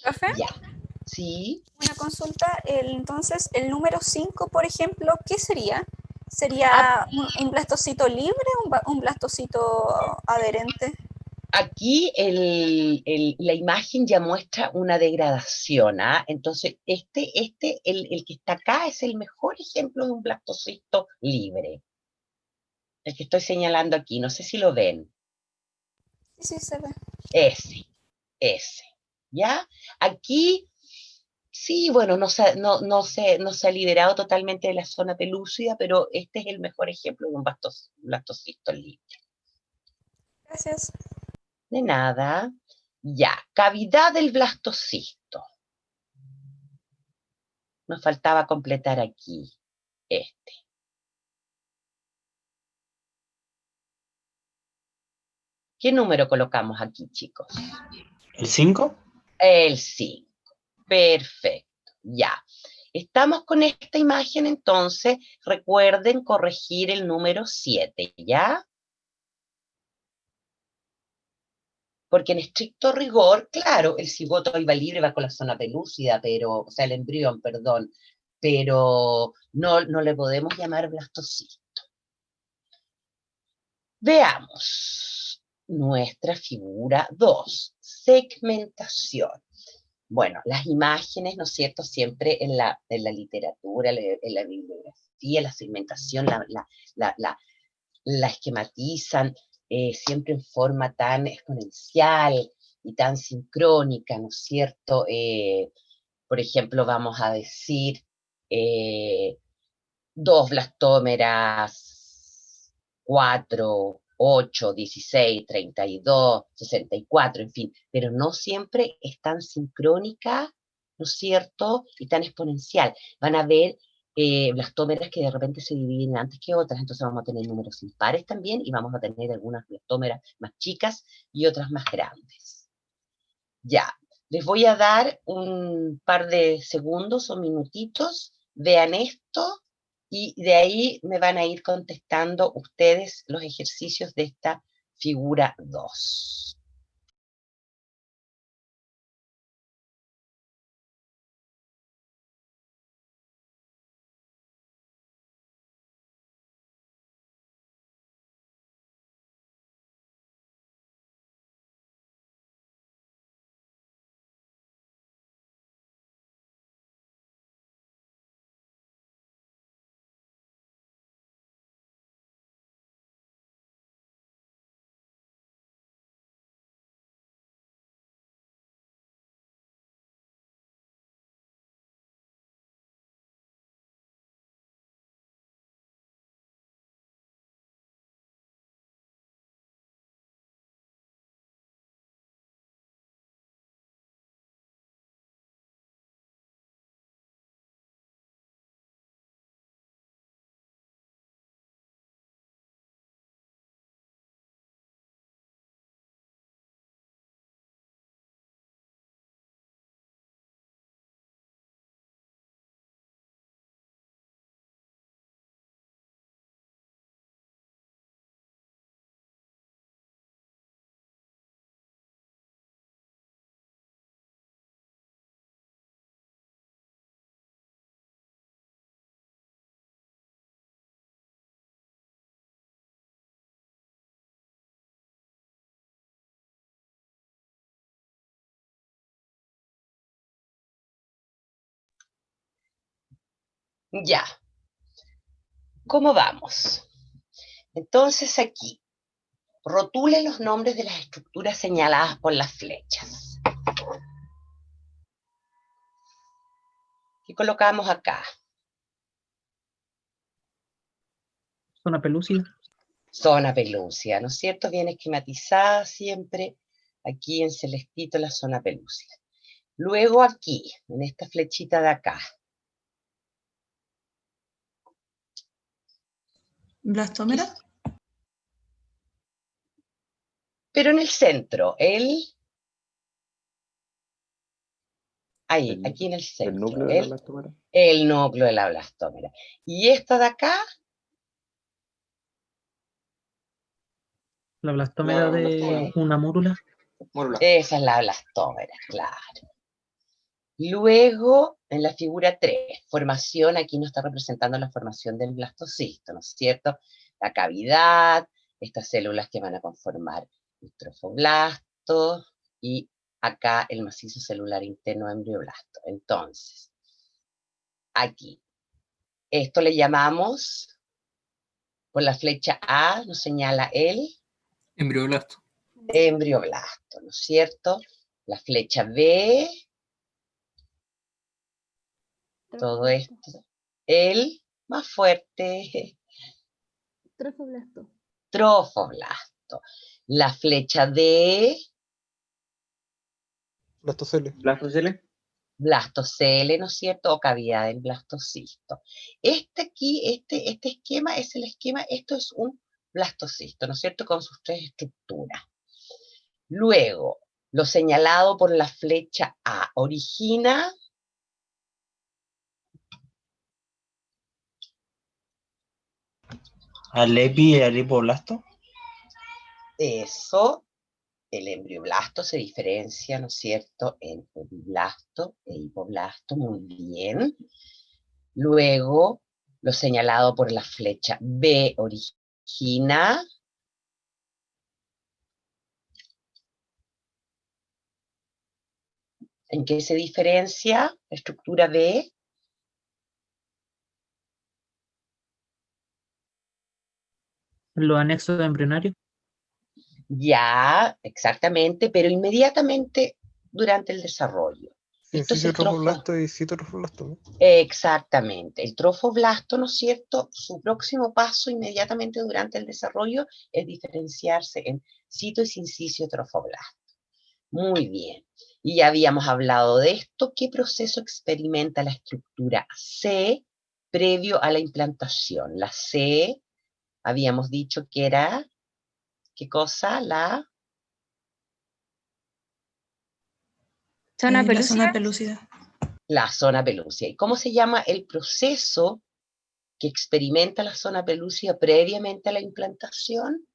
¿Profe? Ya. Sí. Una consulta, entonces el número 5, por ejemplo, ¿qué sería? ¿Sería un blastocito libre o un blastocito adherente? Aquí la imagen ya muestra una degradación, Entonces, el que está acá es el mejor ejemplo de un blastocisto libre. El que estoy señalando aquí, no sé si lo ven. Sí, se ve. Ese, ¿ya? Aquí, sí, bueno, no se ha liberado totalmente de la zona pelúcida, pero este es el mejor ejemplo de un blastocisto libre. Gracias. De nada. Ya, cavidad del blastocisto. Nos faltaba completar aquí este. ¿Qué número colocamos aquí, chicos? ¿El 5? El 5. Perfecto. Ya. Estamos con esta imagen, entonces, recuerden corregir el número 7, ¿ya? Porque en estricto rigor, claro, el cigoto iba libre, va con la zona pelúcida, o sea, el embrión, perdón, pero no le podemos llamar blastocisto. Veamos nuestra figura 2, segmentación. Bueno, las imágenes, ¿no es cierto?, siempre en la literatura, en la bibliografía, la segmentación, la esquematizan siempre en forma tan exponencial y tan sincrónica, ¿no es cierto? Por ejemplo, vamos a decir 2 blastómeras, 4, 8, 16, 32, 64, en fin, pero no siempre es tan sincrónica, ¿no es cierto? Y tan exponencial. Van a ver blastómeras que de repente se dividen antes que otras, entonces vamos a tener números impares también y vamos a tener algunas blastómeras más chicas y otras más grandes. Ya, les voy a dar un par de segundos o minutitos, vean esto y de ahí me van a ir contestando ustedes los ejercicios de esta figura 2. Ya. ¿Cómo vamos? Entonces aquí, rotule los nombres de las estructuras señaladas por las flechas. ¿Qué colocamos acá? Zona pelúcida. Zona pelúcida, ¿no es cierto? Bien esquematizada siempre aquí en celestito la zona pelúcida. Luego aquí, en esta flechita de acá. ¿Blastómera? Pero en el centro, ahí, aquí en el centro. El núcleo de la blastómera. El núcleo de la blastómera. Y esta de acá, La blastómera de una mórula. esa es la blastómera, claro. Luego, en la figura 3, formación, aquí nos está representando la formación del blastocisto, ¿no es cierto? La cavidad, estas células que van a conformar el trofoblasto, y acá el macizo celular interno embrioblasto. Entonces, aquí, esto le llamamos, por la flecha A, nos señala el Embrioblasto. embrioblasto, ¿no es cierto? La flecha B, todo esto, el más fuerte, Trofoblasto. trofoblasto. La flecha D, Blastocele. blastocele, ¿no es cierto? O cavidad del blastocisto. Este aquí, este esquema es el esquema, esto es un blastocisto, ¿no es cierto? Con sus 3 estructuras. Luego, lo señalado por la flecha A origina ¿Al epi y al hipoblasto? eso. El embrioblasto se diferencia, ¿no es cierto?, en epiblasto e hipoblasto, muy bien. Luego, lo señalado por la flecha B origina ¿en qué se diferencia la estructura B? Los anexos embrionarios. Ya, exactamente, pero inmediatamente durante el desarrollo. Esto es el Sinciciotropoblasto y citotrofoblasto, ¿no? Exactamente. El trofoblasto, ¿no es cierto? Su próximo paso inmediatamente durante el desarrollo es diferenciarse en cito y sincicio trofoblasto. Muy bien. Y ya habíamos hablado de esto. ¿Qué proceso experimenta la estructura C previo a la implantación? La C, habíamos dicho que era, ¿qué cosa? La Zona La zona pelúcida. pelúcida. la zona pelúcida. ¿Y cómo se llama el proceso que experimenta la zona pelúcida previamente a la implantación?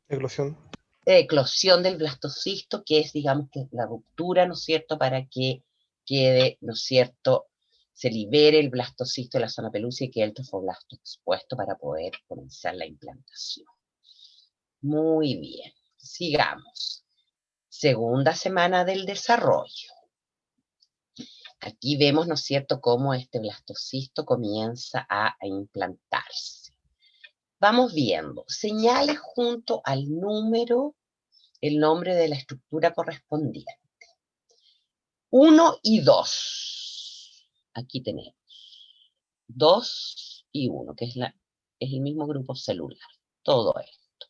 Eclosión. Eclosión del blastocisto, que es, digamos, que la ruptura, ¿no es cierto?, para que quede, ¿no es cierto?, se libere el blastocisto de la zona pelúcida y quede el trofoblasto expuesto para poder comenzar la implantación. Muy bien, sigamos. Segunda semana del desarrollo. Aquí vemos, ¿no es cierto?, cómo este blastocisto comienza a implantarse. Vamos viendo, señale junto al número el nombre de la estructura correspondiente. 1 y 2. Aquí tenemos 2 y 1, que es el mismo grupo celular. Todo esto.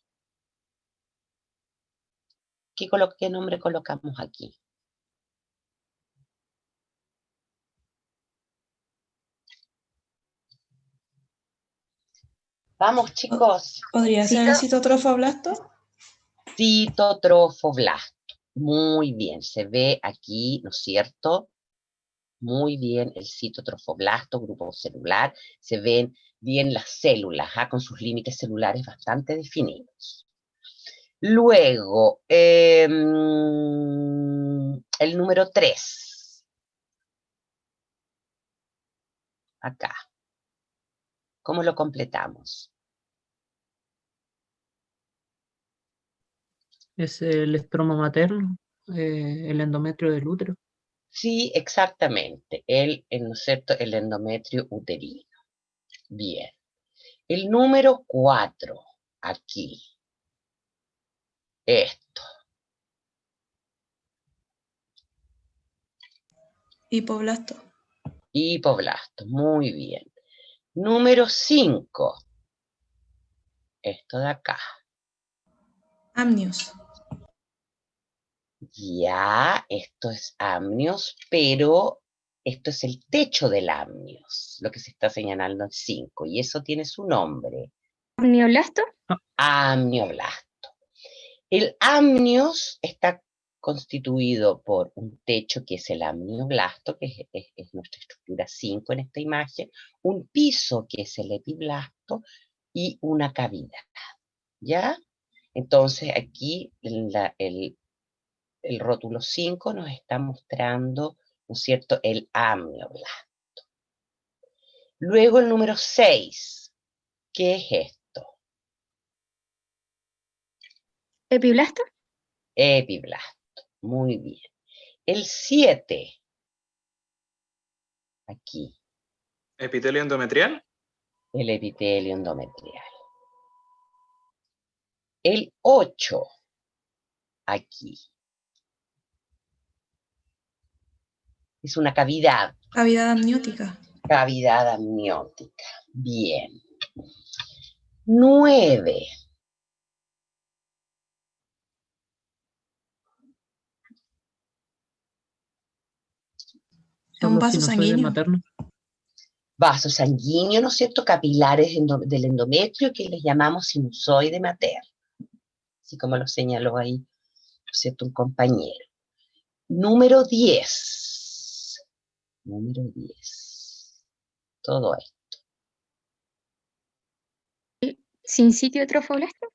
¿Qué nombre colocamos aquí? Vamos, chicos. ¿Podría ser el citotrofoblasto? Citotrofoblasto. Muy bien, se ve aquí, ¿no es cierto? Muy bien el citotrofoblasto, grupo celular. Se ven bien las células, con sus límites celulares bastante definidos. Luego, el número 3. Acá. ¿Cómo lo completamos? Es el estroma materno, el endometrio del útero. Sí, exactamente. ¿No es cierto? El endometrio uterino. Bien. El número 4, aquí. Esto. Hipoblasto. Hipoblasto, muy bien. Número 5. Esto de acá. Amnios. Ya, esto es amnios, pero esto es el techo del amnios, lo que se está señalando en 5, y eso tiene su nombre. ¿Amnioblasto? Amnioblasto. El amnios está constituido por un techo que es el amnioblasto, que es nuestra estructura 5 en esta imagen, un piso que es el epiblasto y una cavidad. ¿Ya? Entonces aquí el rótulo 5 nos está mostrando, ¿no es cierto?, el amnioblasto. Luego el número 6, ¿qué es esto? ¿Epiblasto? Epiblasto, muy bien. El 7, aquí, ¿Epitelio endometrial? el epitelio endometrial. El 8, aquí. Es una cavidad. Cavidad amniótica. Cavidad amniótica. Bien. 9. Es un Son los vaso sinusoides sanguíneo. maternos. Vaso sanguíneo, ¿no es cierto? Capilares del endometrio que les llamamos sinusoide materno. Así como lo señaló ahí, ¿no es cierto?, un compañero. Número 10. Número 10. Todo esto. ¿Sincitio trofoblasto?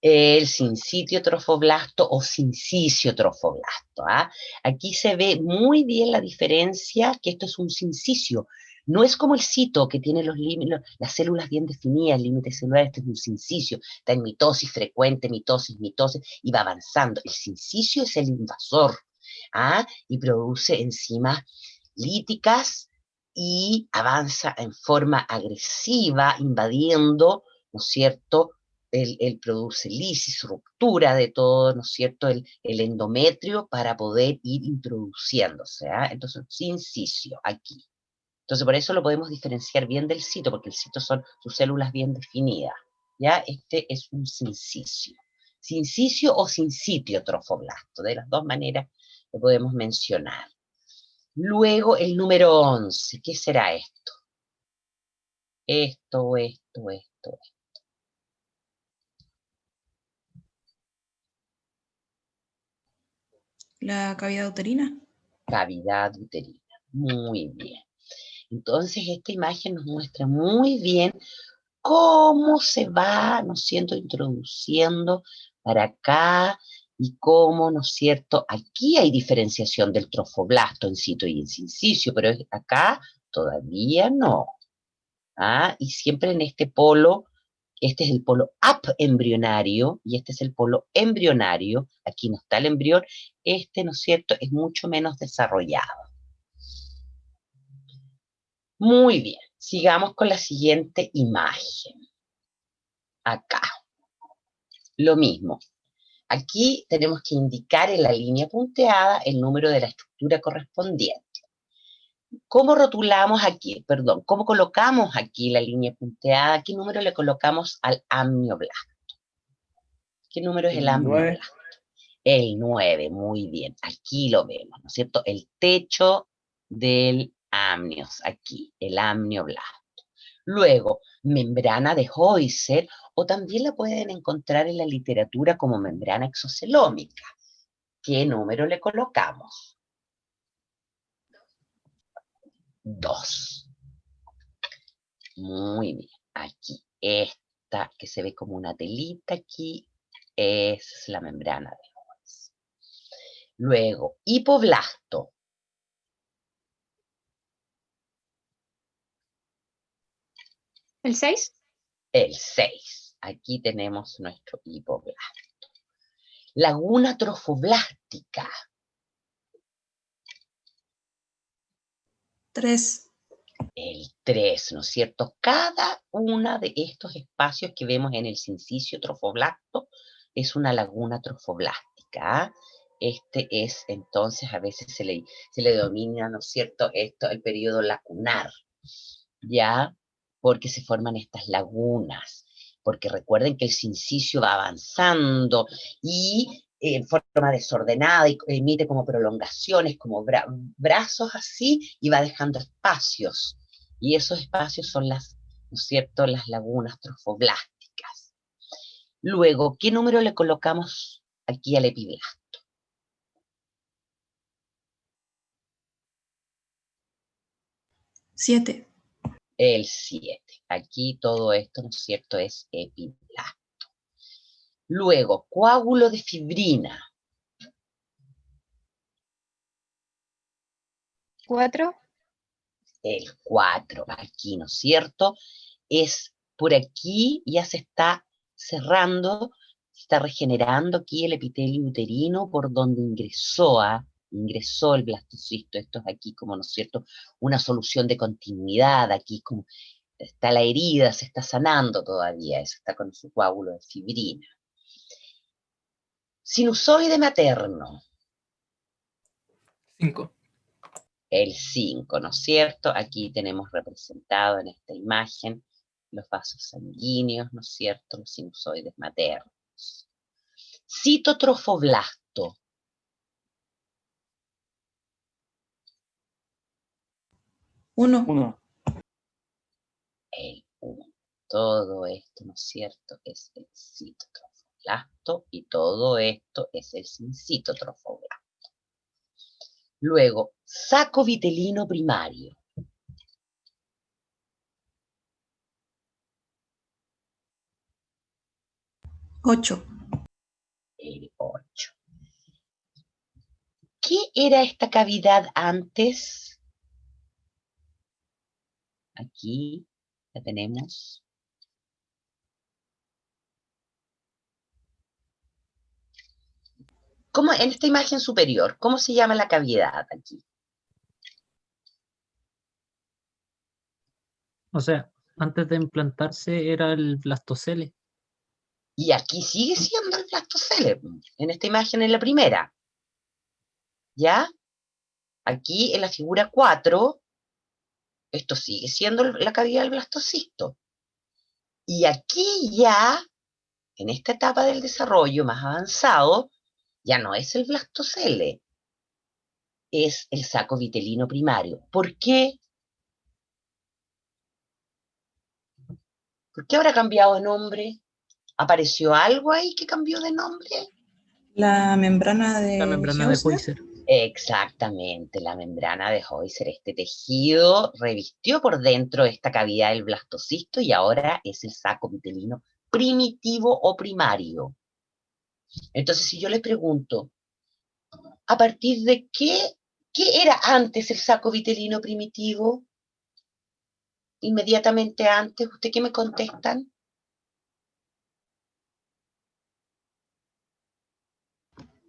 El sincitio trofoblasto o sincicio trofoblasto. ¿Ah? Aquí se ve muy bien la diferencia, que esto es un sincicio. No es como el cito, que tiene las células bien definidas, el límite celular. Este es un sincicio. Está en mitosis frecuente, mitosis, y va avanzando. El sincicio es el invasor, ¿ah? Y produce enzimas líticas y avanza en forma agresiva, invadiendo, ¿no es cierto?, él produce lisis, ruptura de todo, ¿no es cierto?, el endometrio para poder ir introduciéndose. Entonces, sincicio, aquí. Entonces, por eso lo podemos diferenciar bien del cito, porque el cito son sus células bien definidas. ¿Ya? Este es un sincicio. Sincicio o sincitio trofoblasto, de las dos maneras lo podemos mencionar. Luego, el número 11, ¿qué será esto? Esto. La cavidad uterina. Cavidad uterina. Muy bien. Entonces, esta imagen nos muestra muy bien cómo se va, ¿no es cierto?, introduciendo para acá y cómo, ¿no es cierto?, aquí hay diferenciación del trofoblasto en cito y en sincicio, pero acá todavía no. Y siempre en este polo, este es el polo apembrionario y este es el polo embrionario. Aquí no está el embrión, este, ¿no es cierto?, es mucho menos desarrollado. Muy bien, sigamos con la siguiente imagen. Acá, lo mismo. Aquí tenemos que indicar en la línea punteada el número de la estructura correspondiente. ¿Cómo rotulamos aquí, cómo colocamos aquí la línea punteada? ¿Qué número le colocamos al amnioblasto? ¿Qué número es el amnioblasto? El 9, muy bien. Aquí lo vemos, ¿no es cierto? El techo del amnios, aquí, el amnioblasto. Luego, membrana de Heuser, o también la pueden encontrar en la literatura como membrana exocelómica. ¿Qué número le colocamos? 2. Muy bien. Aquí, esta que se ve como una telita aquí, es la membrana de Heuser. Luego, hipoblasto. ¿El 6? El 6. Aquí tenemos nuestro hipoblasto. Laguna trofoblástica. 3. El 3, ¿no es cierto? Cada una de estos espacios que vemos en el sincicio trofoblasto es una laguna trofoblástica. ¿Ah? Este es, entonces, a veces se le denomina, ¿no es cierto?, esto, el periodo lacunar, ¿ya? Porque se forman estas lagunas, porque recuerden que el sincicio va avanzando y en forma desordenada y emite como prolongaciones, como brazos así, y va dejando espacios. Y esos espacios son las, ¿no es cierto?, las lagunas trofoblásticas. Luego, ¿qué número le colocamos aquí al epiblasto? 7. El 7. Aquí todo esto, ¿no es cierto?, es epiblasto. Luego, coágulo de fibrina. 4. El 4, aquí, ¿no es cierto? Es por aquí, ya se está cerrando, se está regenerando aquí el epitelio uterino por donde ingresó el blastocisto. Esto es aquí como, ¿no es cierto?, una solución de continuidad, aquí como está la herida, se está sanando todavía, eso está con su coágulo de fibrina. Sinusoide materno. 5. El 5, ¿no es cierto? Aquí tenemos representado en esta imagen los vasos sanguíneos, ¿no es cierto? Los sinusoides maternos. Citotrofoblasto. 1. El 1. Todo esto, ¿no es cierto?, es el citotrofoblasto y todo esto es el sincitotrofoblasto. Luego, saco vitelino primario. 8. El 8. ¿Qué era esta cavidad antes? Aquí la tenemos. ¿Cómo, en esta imagen superior, cómo se llama la cavidad aquí? O sea, antes de implantarse era el blastocele. Y aquí sigue siendo el blastocele, en esta imagen en la primera. ¿Ya? Aquí en la figura 4, esto sigue siendo la cavidad del blastocisto. Y aquí ya, en esta etapa del desarrollo más avanzado, ya no es el blastocele, es el saco vitelino primario. ¿Por qué? ¿Por qué habrá cambiado de nombre? ¿Apareció algo ahí que cambió de nombre? La membrana de La membrana de Heuser. Heuser. Exactamente, la membrana de Heuser, este tejido revistió por dentro esta cavidad del blastocisto y ahora es el saco vitelino primitivo o primario. Entonces, si yo les pregunto, ¿a partir de qué era antes el saco vitelino primitivo? Inmediatamente antes, ¿usted qué me contestan?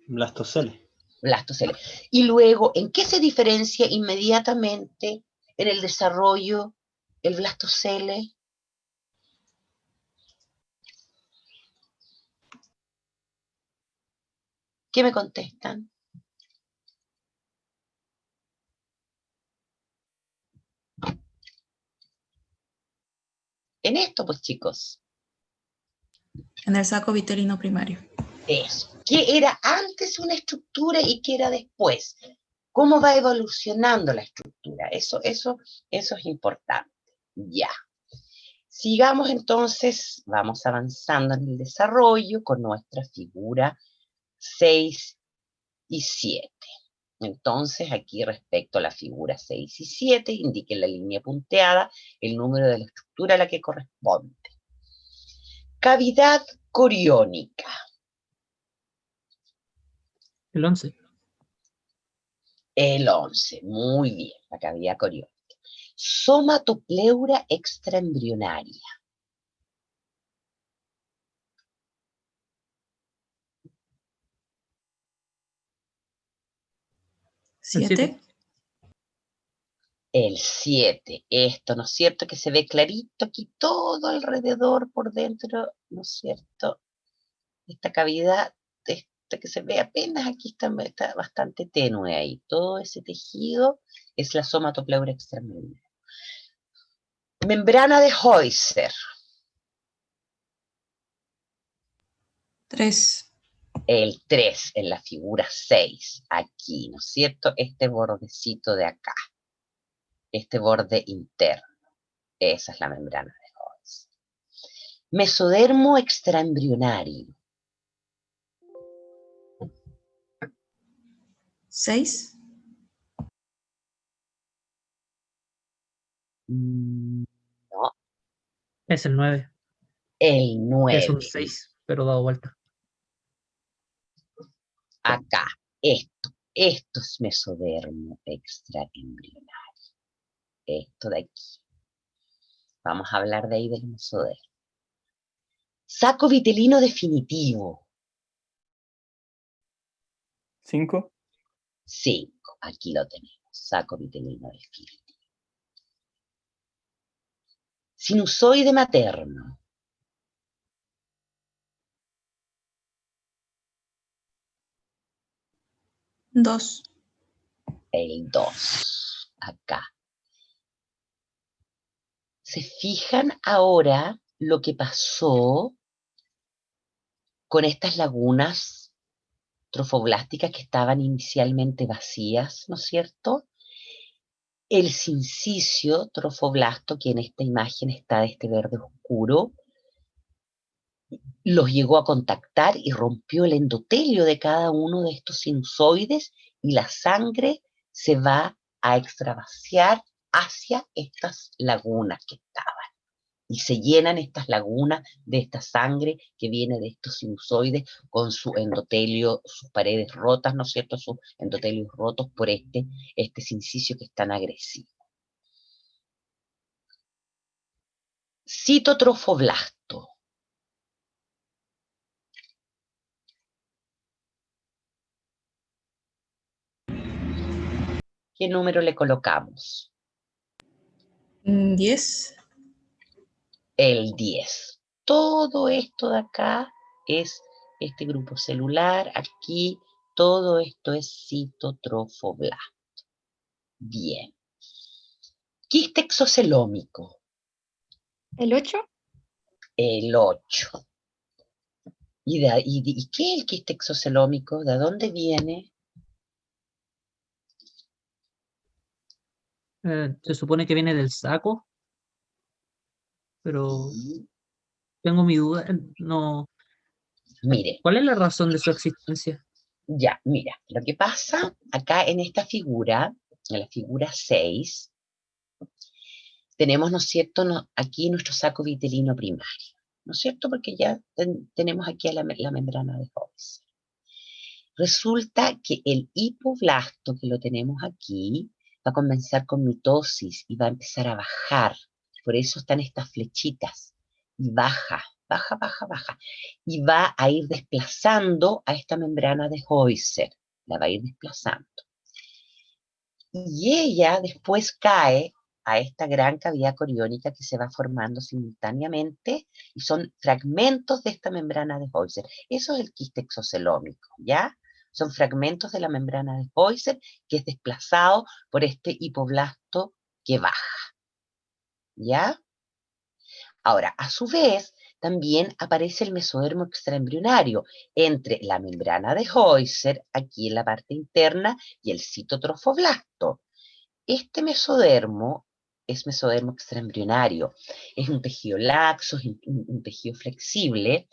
Blastocele. Blastocele. Y luego, ¿en qué se diferencia inmediatamente en el desarrollo el blastocele? ¿Qué me contestan? En esto, pues, chicos. En el saco vitelino primario. Eso. ¿Qué era antes una estructura y qué era después? ¿Cómo va evolucionando la estructura? Eso es importante. Ya. Sigamos entonces, vamos avanzando en el desarrollo con nuestra figura 6 y 7. Entonces, aquí respecto a la figura 6 y 7, indiquen la línea punteada el número de la estructura a la que corresponde. Cavidad coriónica. El 11. El 11, muy bien, la cavidad coriónica. Somatopleura extraembrionaria. 7. El 7, esto, ¿no es cierto? Que se ve clarito aquí todo alrededor por dentro, ¿no es cierto? Esta cavidad, esta que se ve apenas aquí está bastante tenue ahí. Todo ese tejido es la somatopleura extramembrana. Membrana de Heuser. 3. El 3 en la figura 6, aquí, ¿no es cierto? Este bordecito de acá, este borde interno, esa es la membrana de Heuser. Mesodermo extraembrionario. 6. No, Es el 9. el Es 9. un 6, pero dado vuelta. Acá, esto es mesodermo extraembrionario. Esto de aquí. Vamos a hablar de ahí del mesodermo. Saco vitelino definitivo. 5. 5. Aquí lo tenemos. Saco vitelino definitivo. Sinusoide materno. 2. El 2. Acá. ¿Se fijan ahora lo que pasó con estas lagunas trofoblásticas que estaban inicialmente vacías, ¿no es cierto? El sincicio trofoblasto, que en esta imagen está de este verde oscuro, los llegó a contactar y rompió el endotelio de cada uno de estos sinusoides y la sangre se va a extravasar hacia estas lagunas que estaban. Y se llenan estas lagunas de esta sangre que viene de estos sinusoides con su endotelio, sus paredes rotas, ¿no es cierto? Sus endotelios rotos por este sincicio que es tan agresivo. Citotrofoblasto. ¿Qué número le colocamos? 10. El 10. Todo esto de acá es este grupo celular, aquí, todo esto es citotrofoblasto. Bien. Quiste exocelómico. ¿El 8? El 8. ¿Y qué es el quiste exocelómico? ¿De dónde viene? Se supone que viene del saco, pero Y, tengo mi duda. No. mire, ¿Cuál es la razón de su existencia? ya, mira, lo que pasa acá en esta figura, en la figura 6, tenemos, ¿no es cierto?, aquí nuestro saco vitelino primario, ¿no es cierto? Porque ya tenemos aquí a la membrana de Heuser. Resulta que el hipoblasto que lo tenemos aquí va a comenzar con mitosis y va a empezar a bajar. Por eso están estas flechitas. Y baja, baja, baja, baja. Y va a ir desplazando a esta membrana de Heuser. La va a ir desplazando. Y ella después cae a esta gran cavidad coriónica que se va formando simultáneamente y son fragmentos de esta membrana de Heuser. Eso es el quiste exocelómico, ¿ya? Son fragmentos de la membrana de Heuser que es desplazado por este hipoblasto que baja, ¿ya? Ahora, a su vez, también aparece el mesodermo extraembrionario entre la membrana de Heuser, aquí en la parte interna, y el citotrofoblasto. Este mesodermo es mesodermo extraembrionario, es un tejido laxo, es un tejido flexible,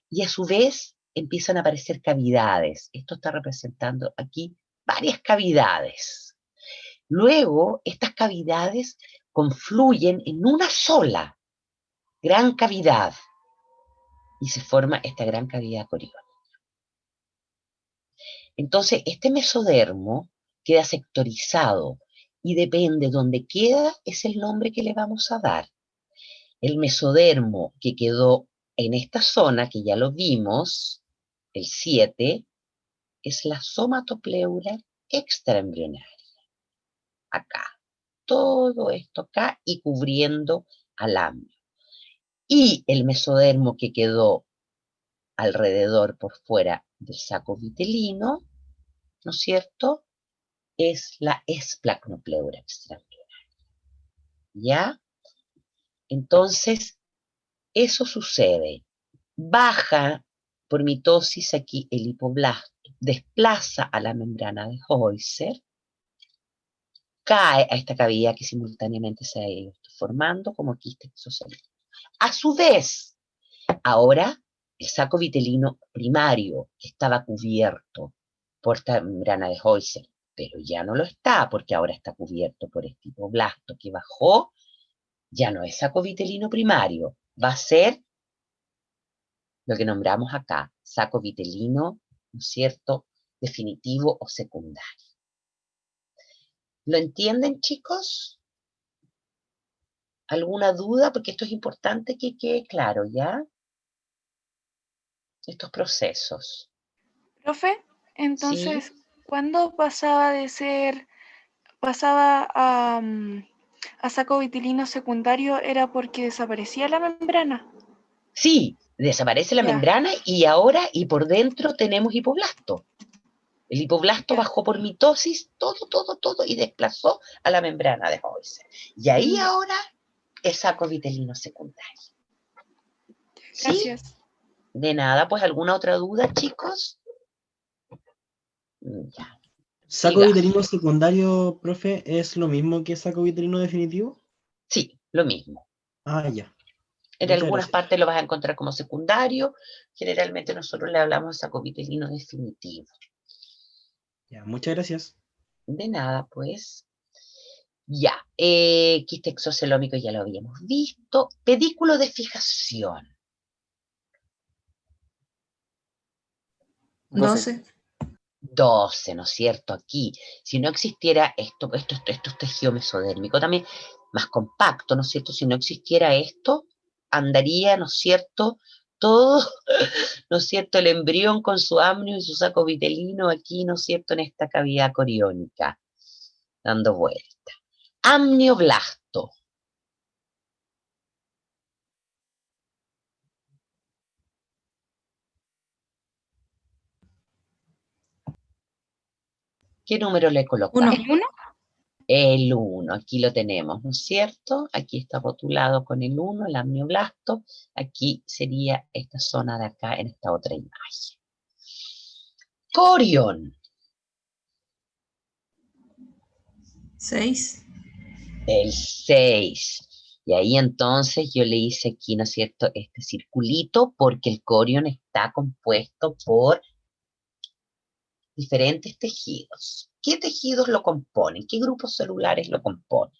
y a su vez empiezan a aparecer cavidades. Esto está representando aquí varias cavidades. Luego, estas cavidades confluyen en una sola gran cavidad y se forma esta gran cavidad coriónica. Entonces, este mesodermo queda sectorizado y depende donde queda, es el nombre que le vamos a dar. El mesodermo que quedó en esta zona, que ya lo vimos, el 7, es la somatopleura extraembrionaria. Acá. todo esto acá y cubriendo al amnio. Y el mesodermo que quedó alrededor por fuera del saco vitelino, ¿no es cierto?, es la esplacnopleura extraembrionaria. ¿Ya? Entonces, eso sucede. Baja por mitosis aquí el hipoblasto, desplaza a la membrana de Heuser, cae a esta cavidad que simultáneamente se ha ido formando como quiste exocélico. A su vez, ahora el saco vitelino primario que estaba cubierto por esta membrana de Heuser, pero ya no lo está porque ahora está cubierto por este hipoblasto que bajó, ya no es saco vitelino primario, va a ser lo que nombramos acá, saco vitelino, ¿no es cierto?, definitivo o secundario. ¿Lo entienden, chicos? ¿Alguna duda? Porque esto es importante que quede claro, ¿ya? Estos procesos. Profe, ¿Sí? entonces, ¿cuándo pasaba a saco vitilino secundario? ¿Era porque desaparecía la membrana? Sí, desaparece la Ya. membrana y ahora y por dentro tenemos hipoblasto. El hipoblasto Ya. bajó por mitosis, todo, y desplazó a la membrana de Heuser. Y ahí ahora es saco vitelino secundario. ¿Sí? Gracias. De nada, pues, ¿alguna otra duda, chicos? Ya. ¿Saco Siga. vitelino secundario, profe, es lo mismo que saco vitelino definitivo? Sí, lo mismo. Ah, ya. En Muchas algunas gracias. partes lo vas a encontrar como secundario. Generalmente nosotros le hablamos de saco vitelino definitivo. Ya, muchas gracias. De nada, pues. Ya, quiste exocelómico ya lo habíamos visto. Pedículo de fijación. 12. 12, ¿no es cierto? Aquí, si no existiera esto es tejido mesodérmico también, más compacto, ¿no es cierto? Si no existiera esto, andaría, ¿no es cierto? Todo, ¿no es cierto? El embrión con su amnio y su saco vitelino aquí, ¿no es cierto? En esta cavidad coriónica, dando vuelta. Amnioblasto. ¿Qué número le colocamos? Uno. ¿El 1? El 1, aquí lo tenemos, ¿no es cierto? Aquí está rotulado con el 1, el amnioblasto. Aquí sería esta zona de acá en esta otra imagen. Corión. 6. El 6. Y ahí entonces yo le hice aquí, ¿no es cierto?, este circulito porque el corión está compuesto por diferentes tejidos. ¿Qué tejidos lo componen? ¿Qué grupos celulares lo componen?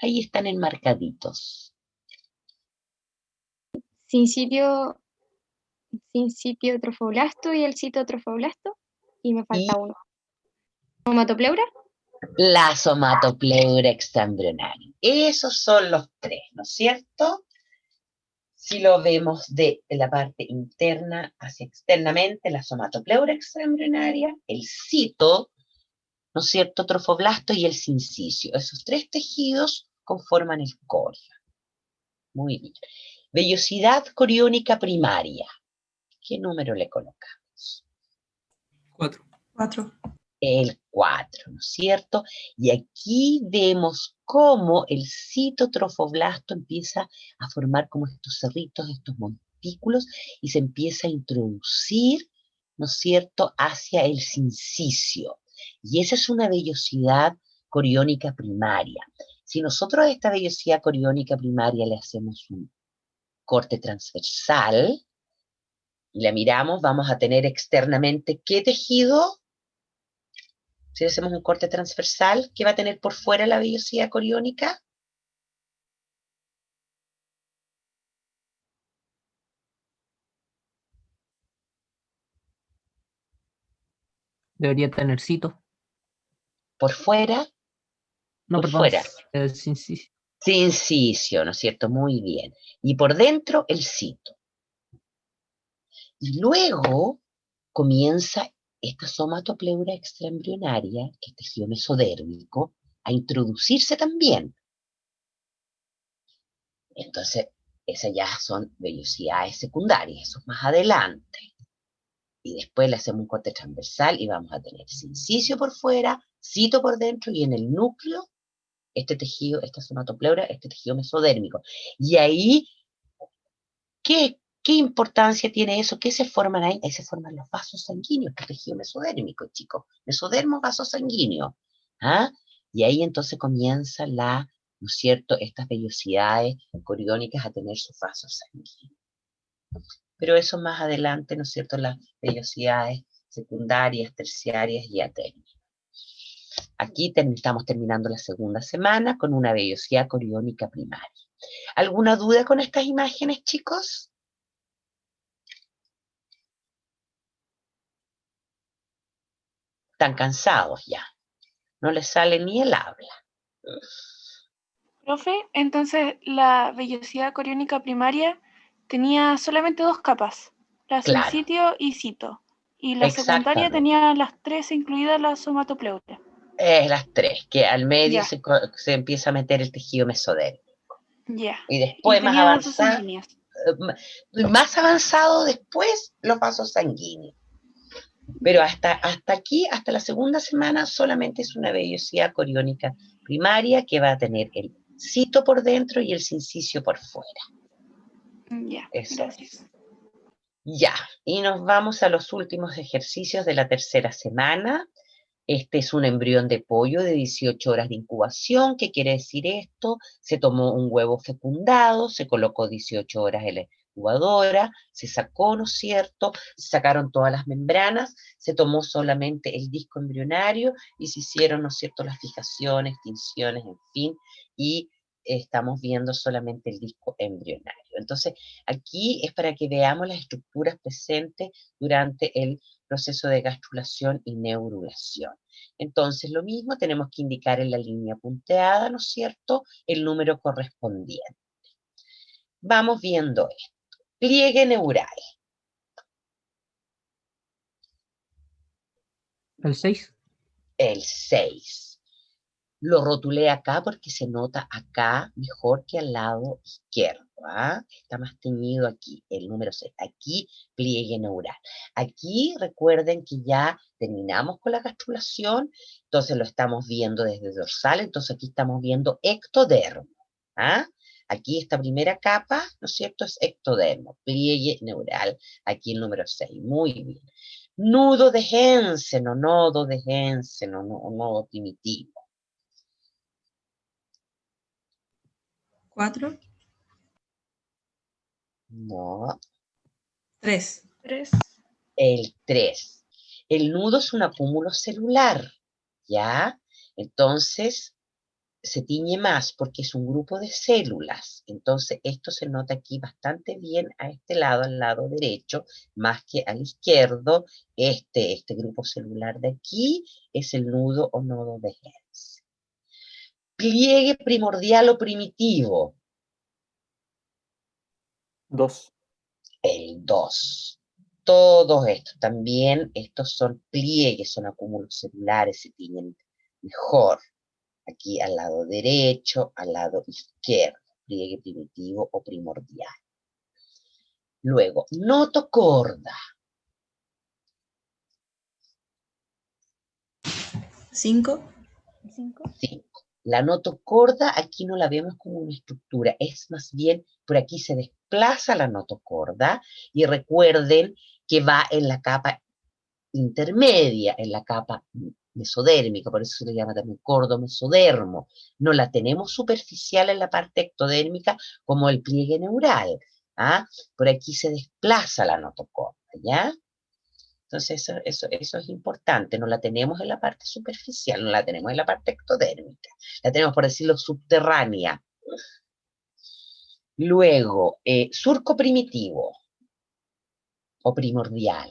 Ahí están enmarcaditos. Sincipio trofoblasto y el citotrofoblasto. Y me falta uno. ¿Somatopleura? La somatopleura extraembrionaria. Esos son los tres, ¿no es cierto? Si lo vemos de la parte interna hacia externamente, la somatopleura extraembrionaria, el cito, ¿no es cierto?, trofoblasto y el sincicio. Esos tres tejidos conforman el corio. Muy bien. Vellosidad coriónica primaria. ¿Qué número le colocamos? 4. 4. El 4, ¿no es cierto? Y aquí vemos cómo el citotrofoblasto empieza a formar como estos cerritos, estos montículos, y se empieza a introducir, ¿no es cierto?, hacia el sincicio. Y esa es una vellosidad coriónica primaria. Si nosotros a esta vellosidad coriónica primaria le hacemos un corte transversal y la miramos, vamos a tener externamente ¿qué tejido? Si hacemos un corte transversal, ¿qué va a tener por fuera la vellosidad coriónica? Debería tener cito. Por fuera, No, por perdón. fuera. Sincicio. Sincicio, ¿no es cierto? Muy bien. Y por dentro, el cito. Y luego comienza esta somatopleura extraembrionaria, que es tejido mesodérmico, a introducirse también. Entonces, esas ya son vellosidades secundarias, eso es más adelante. Y después le hacemos un corte transversal y vamos a tener sincicio por fuera, cito por dentro y en el núcleo este tejido, esta somatopleura, este tejido mesodérmico. Y ahí, ¿qué importancia tiene eso? ¿Qué se forman ahí? Ahí se forman los vasos sanguíneos, el tejido mesodérmico, chicos. Mesodermo, vaso sanguíneo. ¿Ah? Y ahí entonces comienza ¿no es cierto?, estas vellosidades coriónicas a tener sus vasos sanguíneos. Pero eso más adelante, ¿no es cierto?, las vellosidades secundarias, terciarias y aténicas. Aquí estamos terminando la segunda semana con una vellosidad coriónica primaria. ¿Alguna duda con estas imágenes, chicos? Están cansados ya. No les sale ni el habla. Profe, entonces la vellosidad coriónica primaria tenía solamente 2 capas, la Claro, sincitio y cito. Y la secundaria exactamente. tenía las 3, incluida la somatopleura. Las tres, que al medio Ya, se empieza a meter el tejido mesodérmico. ya. Y Y después tenía vasos sanguíneos. más avanzado después los vasos sanguíneos. Pero hasta aquí, hasta la segunda semana, solamente es una vellosidad coriónica primaria que va a tener el cito por dentro y el sincicio por fuera. Ya, Eso es. gracias. Ya, y nos vamos a los últimos ejercicios de la tercera semana. Este es un embrión de pollo de 18 horas de incubación. ¿Qué quiere decir esto? Se tomó un huevo fecundado, se colocó 18 horas en la incubadora, se sacó, ¿no es cierto? Se sacaron todas las membranas, se tomó solamente el disco embrionario y se hicieron, ¿no es cierto?, las fijaciones, tinciones, en fin, y estamos viendo solamente el disco embrionario. Entonces, aquí es para que veamos las estructuras presentes durante el proceso de gastrulación y neurulación. Entonces, lo mismo tenemos que indicar en la línea punteada, ¿no es cierto?, el número correspondiente. Vamos viendo esto. Pliegue neural. ¿El 6? El 6. Lo rotulé acá porque se nota acá mejor que al lado izquierdo. ¿Ah? Está más teñido aquí, el número 6. Aquí, pliegue neural. Aquí recuerden que ya terminamos con la gastrulación, entonces lo estamos viendo desde dorsal, entonces aquí estamos viendo ectodermo. ¿Ah? Aquí esta primera capa, ¿no es cierto?, es ectodermo, pliegue neural, aquí el número 6. Muy bien. Nudo de Hensen o nodo de Hensen o nodo primitivo. 4, No, 3. 3. el 3. El nudo es un acúmulo celular, ¿ya? Entonces se tiñe más porque es un grupo de células. Entonces esto se nota aquí bastante bien a este lado, al lado derecho, más que al izquierdo. Este grupo celular de aquí es el nudo o nodo de Hensen. Pliegue primordial o primitivo. 2. El 2. Todos estos, también estos son pliegues, son acúmulos celulares, se tiñen mejor. Aquí al lado derecho, al lado izquierdo, pliegue primitivo o primordial. Luego, notocorda. 5. 5. 5. La notocorda aquí no la vemos como una estructura, es más bien por aquí se desplaza la notocorda y recuerden que va en la capa intermedia, en la capa mesodérmica, por eso se le llama también cordomesodermo. No la tenemos superficial en la parte ectodérmica como el pliegue neural. ¿Ah? Por aquí se desplaza la notocorda, ¿ya? Entonces eso es importante, no la tenemos en la parte superficial, no la tenemos en la parte ectodérmica, la tenemos, por decirlo, subterránea. Luego, surco primitivo o primordial.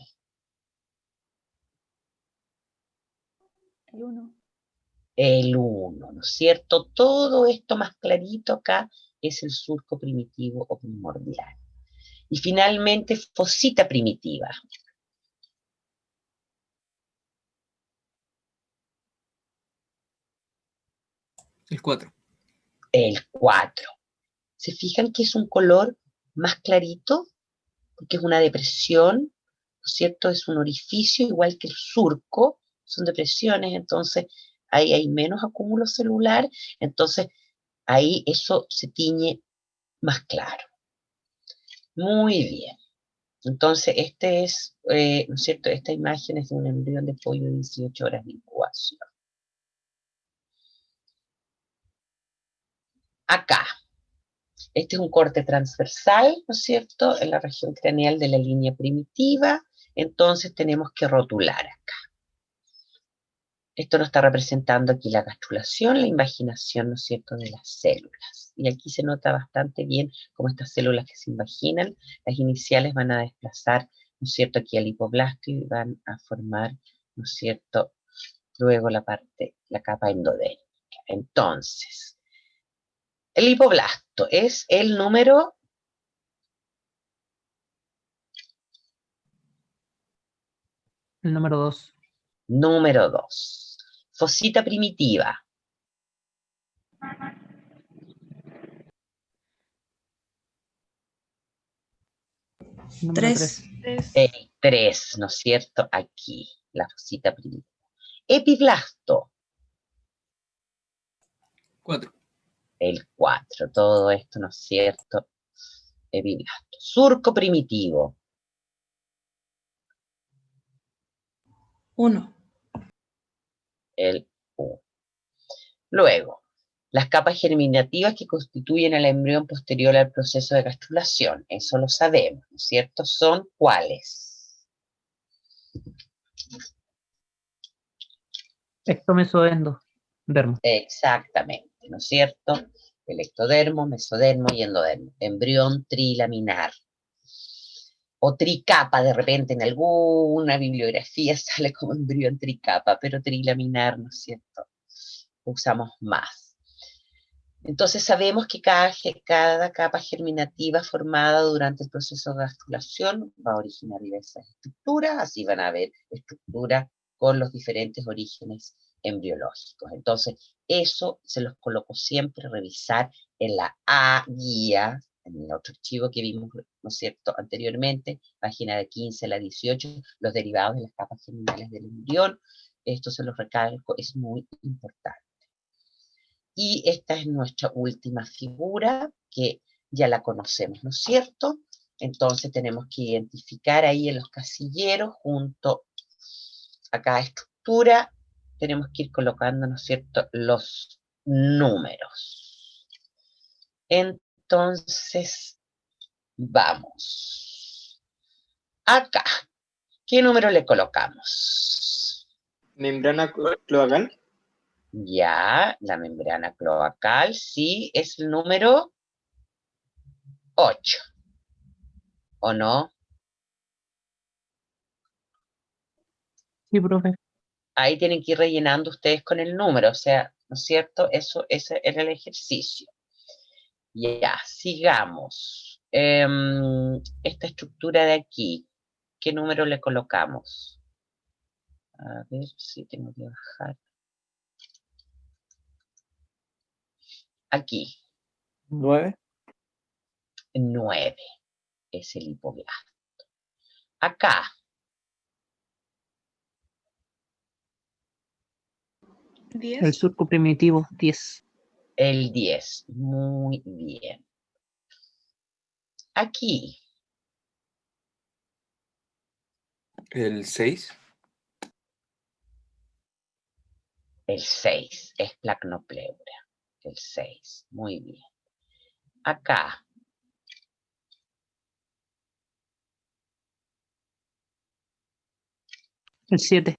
El 1. El 1, ¿no es cierto? Todo esto más clarito acá es el surco primitivo o primordial. Y finalmente, fosita primitiva. El 4. El 4. ¿Se fijan que es un color más clarito? Porque es una depresión, ¿no es cierto? Es un orificio, igual que el surco, son depresiones, entonces ahí hay menos acúmulo celular, entonces ahí eso se tiñe más claro. Muy bien. Entonces, este es, ¿no es cierto? Esta imagen es de un embrión de pollo de 18 horas de incubación. Acá, este es un corte transversal, ¿no es cierto? En la región craneal de la línea primitiva, entonces tenemos que rotular acá. Esto nos está representando aquí la gastrulación, la invaginación, ¿no es cierto?, de las células. Y aquí se nota bastante bien cómo estas células que se invaginan, las iniciales van a desplazar, ¿no es cierto?, aquí al hipoblasto y van a formar, ¿no es cierto?, luego la capa endodérmica. Entonces, el hipoblasto es el número... El número 2. Número 2. Fosita primitiva. Número 3. El 3, ¿no es cierto? Aquí, la fosita primitiva. Epiblasto. 4. El 4, todo esto, ¿no es cierto? Epiblasto. Surco primitivo. 1. El 1. Luego, las capas germinativas que constituyen al embrión posterior al proceso de gastrulación. Eso lo sabemos, ¿no es cierto? ¿Son cuáles? Ectomesoendo. Dermo. Exactamente, ¿no es cierto? El ectodermo, mesodermo y endodermo. Embrión trilaminar. O tricapa, de repente en alguna bibliografía sale como embrión tricapa, pero trilaminar, ¿no es cierto? Usamos más. Entonces sabemos que cada capa germinativa formada durante el proceso de gastrulación va a originar diversas estructuras, así van a haber estructuras con los diferentes orígenes embriológicos. Entonces, eso se los coloco siempre a revisar en la A-guía, en el otro archivo que vimos, ¿no es cierto?, anteriormente, página de 15 a la 18, los derivados de las capas germinales del embrión. Esto se los recalco, es muy importante. Y esta es nuestra última figura, que ya la conocemos, ¿no es cierto? Entonces tenemos que identificar ahí en los casilleros, junto a cada estructura, tenemos que ir colocando, ¿no es cierto?, los números. Entonces, vamos. Acá, ¿qué número le colocamos? Membrana cloacal. Ya, la membrana cloacal, sí, es el número 8. ¿O no? Sí, profe. Ahí tienen que ir rellenando ustedes con el número, o sea, ¿no es cierto? Ese era el ejercicio. Ya, sigamos. Esta estructura de aquí, ¿qué número le colocamos? A ver si tengo que bajar. Aquí. 9. 9 es el hipoblasto. Acá. El surco primitivo, 10. El 10. Muy bien. Aquí. El 6. El 6 es placnopleura. El 6. Muy bien. Acá. El 7.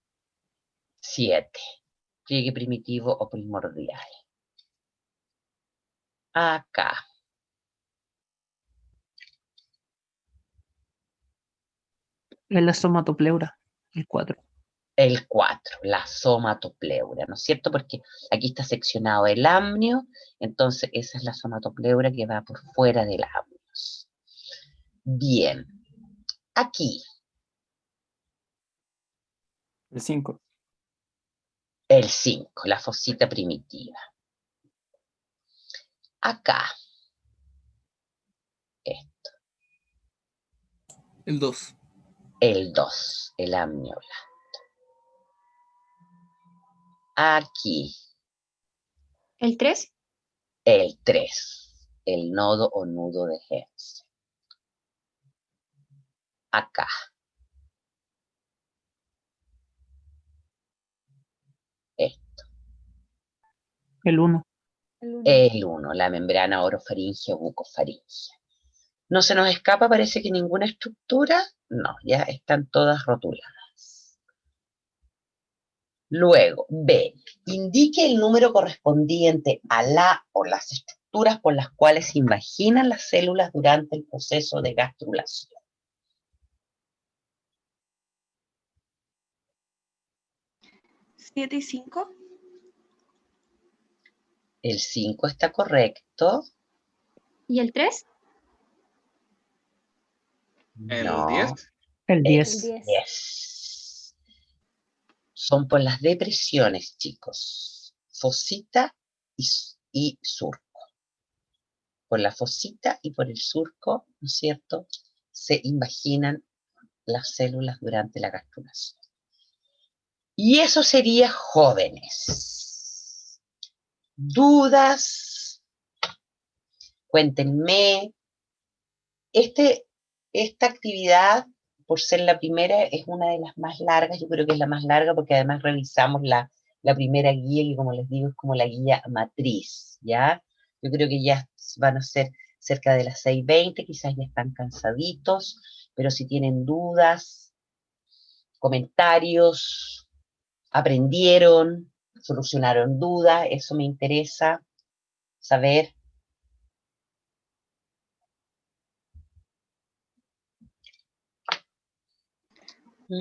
7. Pliegue primitivo o primordial. Acá. Es la somatopleura, el 4. El 4, la somatopleura, ¿no es cierto? Porque aquí está seccionado el amnio, entonces esa es la somatopleura que va por fuera del amnios. Bien. Aquí, El 5. el 5, la fosita primitiva. Acá, esto, El 2. el 2, el amnioblasto. Aquí, ¿El 3? el 3, el nodo o nudo de Hensen. Acá, esto, El 1. el 1, la membrana orofaringea o bucofaringea. ¿No se nos escapa, parece que ninguna estructura? No, ya están todas rotuladas. Luego, B. Indique el número correspondiente a la o las estructuras por las cuales se imaginan las células durante el proceso de gastrulación. ¿7 y 5? El 5 está correcto. ¿Y el 3? No. ¿El 10? El El 10. 10. 10. Son por las depresiones, chicos. Fosita y surco. Por la fosita y por el surco, ¿no es cierto?, se imaginan las células durante la gastrulación. Y eso sería jóvenes. ¿Dudas? Cuéntenme. Esta actividad, por ser la primera, es una de las más largas. Yo creo que es la más larga porque además revisamos la primera guía, que como les digo es como la guía matriz, ¿ya? Yo creo que ya van a ser cerca de las 6:20, quizás ya están cansaditos, pero si tienen dudas, comentarios, aprendieron, solucionaron dudas, eso me interesa saber.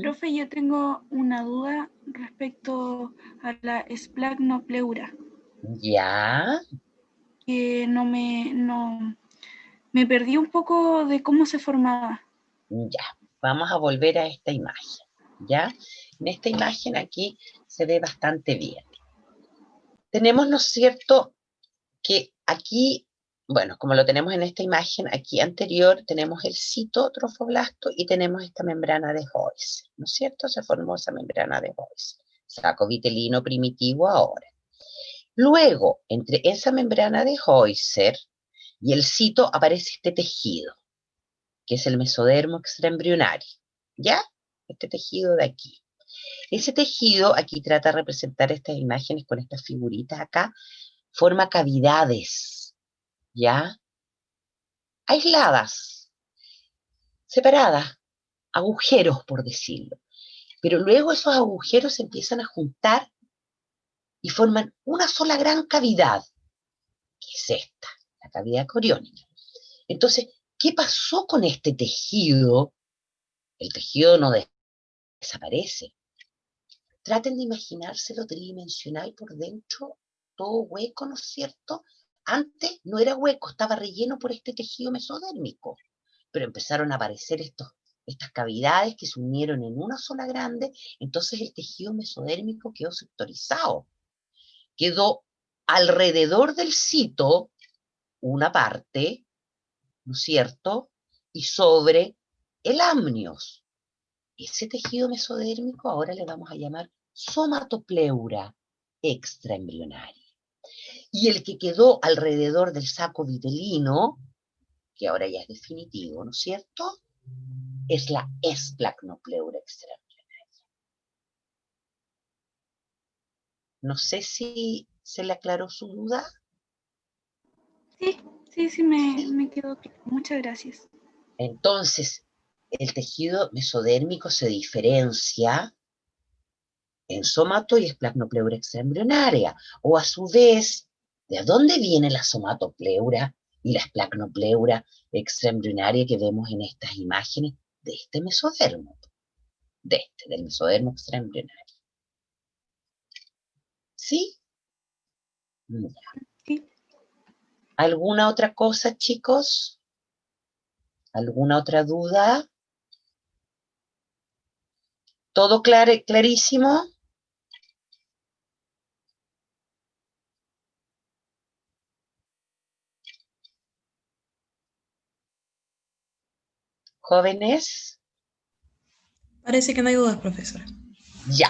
Profe, yo tengo una duda respecto a la esplagnopleura, ¿Ya? que no me perdí un poco de cómo se formaba. Ya, vamos a volver a esta imagen, ¿ya? En esta imagen aquí se ve bastante bien. Tenemos, ¿no es cierto?, que aquí, bueno, como lo tenemos en esta imagen, aquí anterior tenemos el citotrofoblasto y tenemos esta membrana de Heuser, ¿no es cierto? Se formó esa membrana de Heuser, saco vitelino primitivo ahora. Luego, entre esa membrana de Heuser y el cito aparece este tejido, que es el mesodermo extraembrionario, ¿ya? Este tejido de aquí. Ese tejido, aquí trata de representar estas imágenes con estas figuritas acá, forma cavidades, ¿ya? Aisladas, separadas, agujeros, por decirlo. Pero luego esos agujeros se empiezan a juntar y forman una sola gran cavidad, que es esta, la cavidad coriónica. Entonces, ¿qué pasó con este tejido? El tejido no desaparece. Traten de imaginárselo tridimensional por dentro, todo hueco, ¿no es cierto? Antes no era hueco, estaba relleno por este tejido mesodérmico, pero empezaron a aparecer estas cavidades que se unieron en una sola grande, entonces el tejido mesodérmico quedó sectorizado. Quedó alrededor del cito una parte, ¿no es cierto?, y sobre el amnios. Ese tejido mesodérmico ahora le vamos a llamar somatopleura extraembrionaria. Y el que quedó alrededor del saco vitelino, que ahora ya es definitivo, ¿no es cierto?, es la esplagnopleura extraembrionaria. No sé si se le aclaró su duda. Sí, me quedó claro. Muchas gracias. Entonces, el tejido mesodérmico se diferencia en somato y esplagnopleura extraembrionaria, o a su vez, ¿de dónde viene la somatopleura y la esplagnopleura extraembrionaria que vemos en estas imágenes? De este mesodermo, del mesodermo extraembrionario. ¿Sí? Ya. Sí. ¿Alguna otra cosa, chicos? ¿Alguna otra duda? ¿Todo clarísimo? ¿Jóvenes? Parece que no hay dudas, profesora. Ya.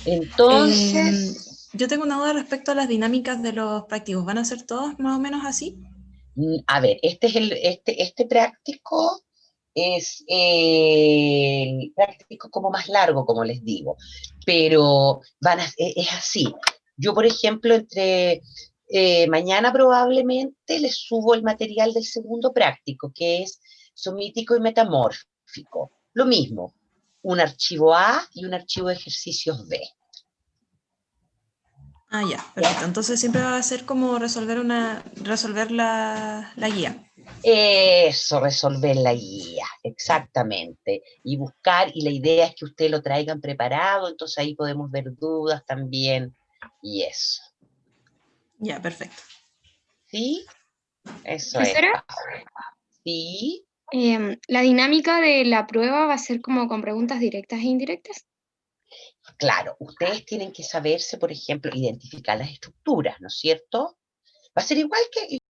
Entonces, Yo tengo una duda respecto a las dinámicas de los prácticos. ¿Van a ser todos más o menos así? a ver, este práctico es el práctico como más largo, como les digo, pero es así. Yo, por ejemplo, mañana probablemente les subo el material del segundo práctico, que es somítico y metamórfico. Lo mismo, un archivo A y un archivo de ejercicios B. Ah, ya, perfecto. Entonces siempre va a ser como resolver la guía. Eso, resolver la guía, exactamente. Y buscar, y la idea es que ustedes lo traigan preparado, entonces ahí podemos ver dudas también, y eso. Ya, perfecto. ¿Sí? Eso es. Profesora, Sí. la dinámica de la prueba va a ser como con preguntas directas e indirectas. Claro, ustedes tienen que saberse, por ejemplo, identificar las estructuras, ¿no es cierto? Va a ser igual que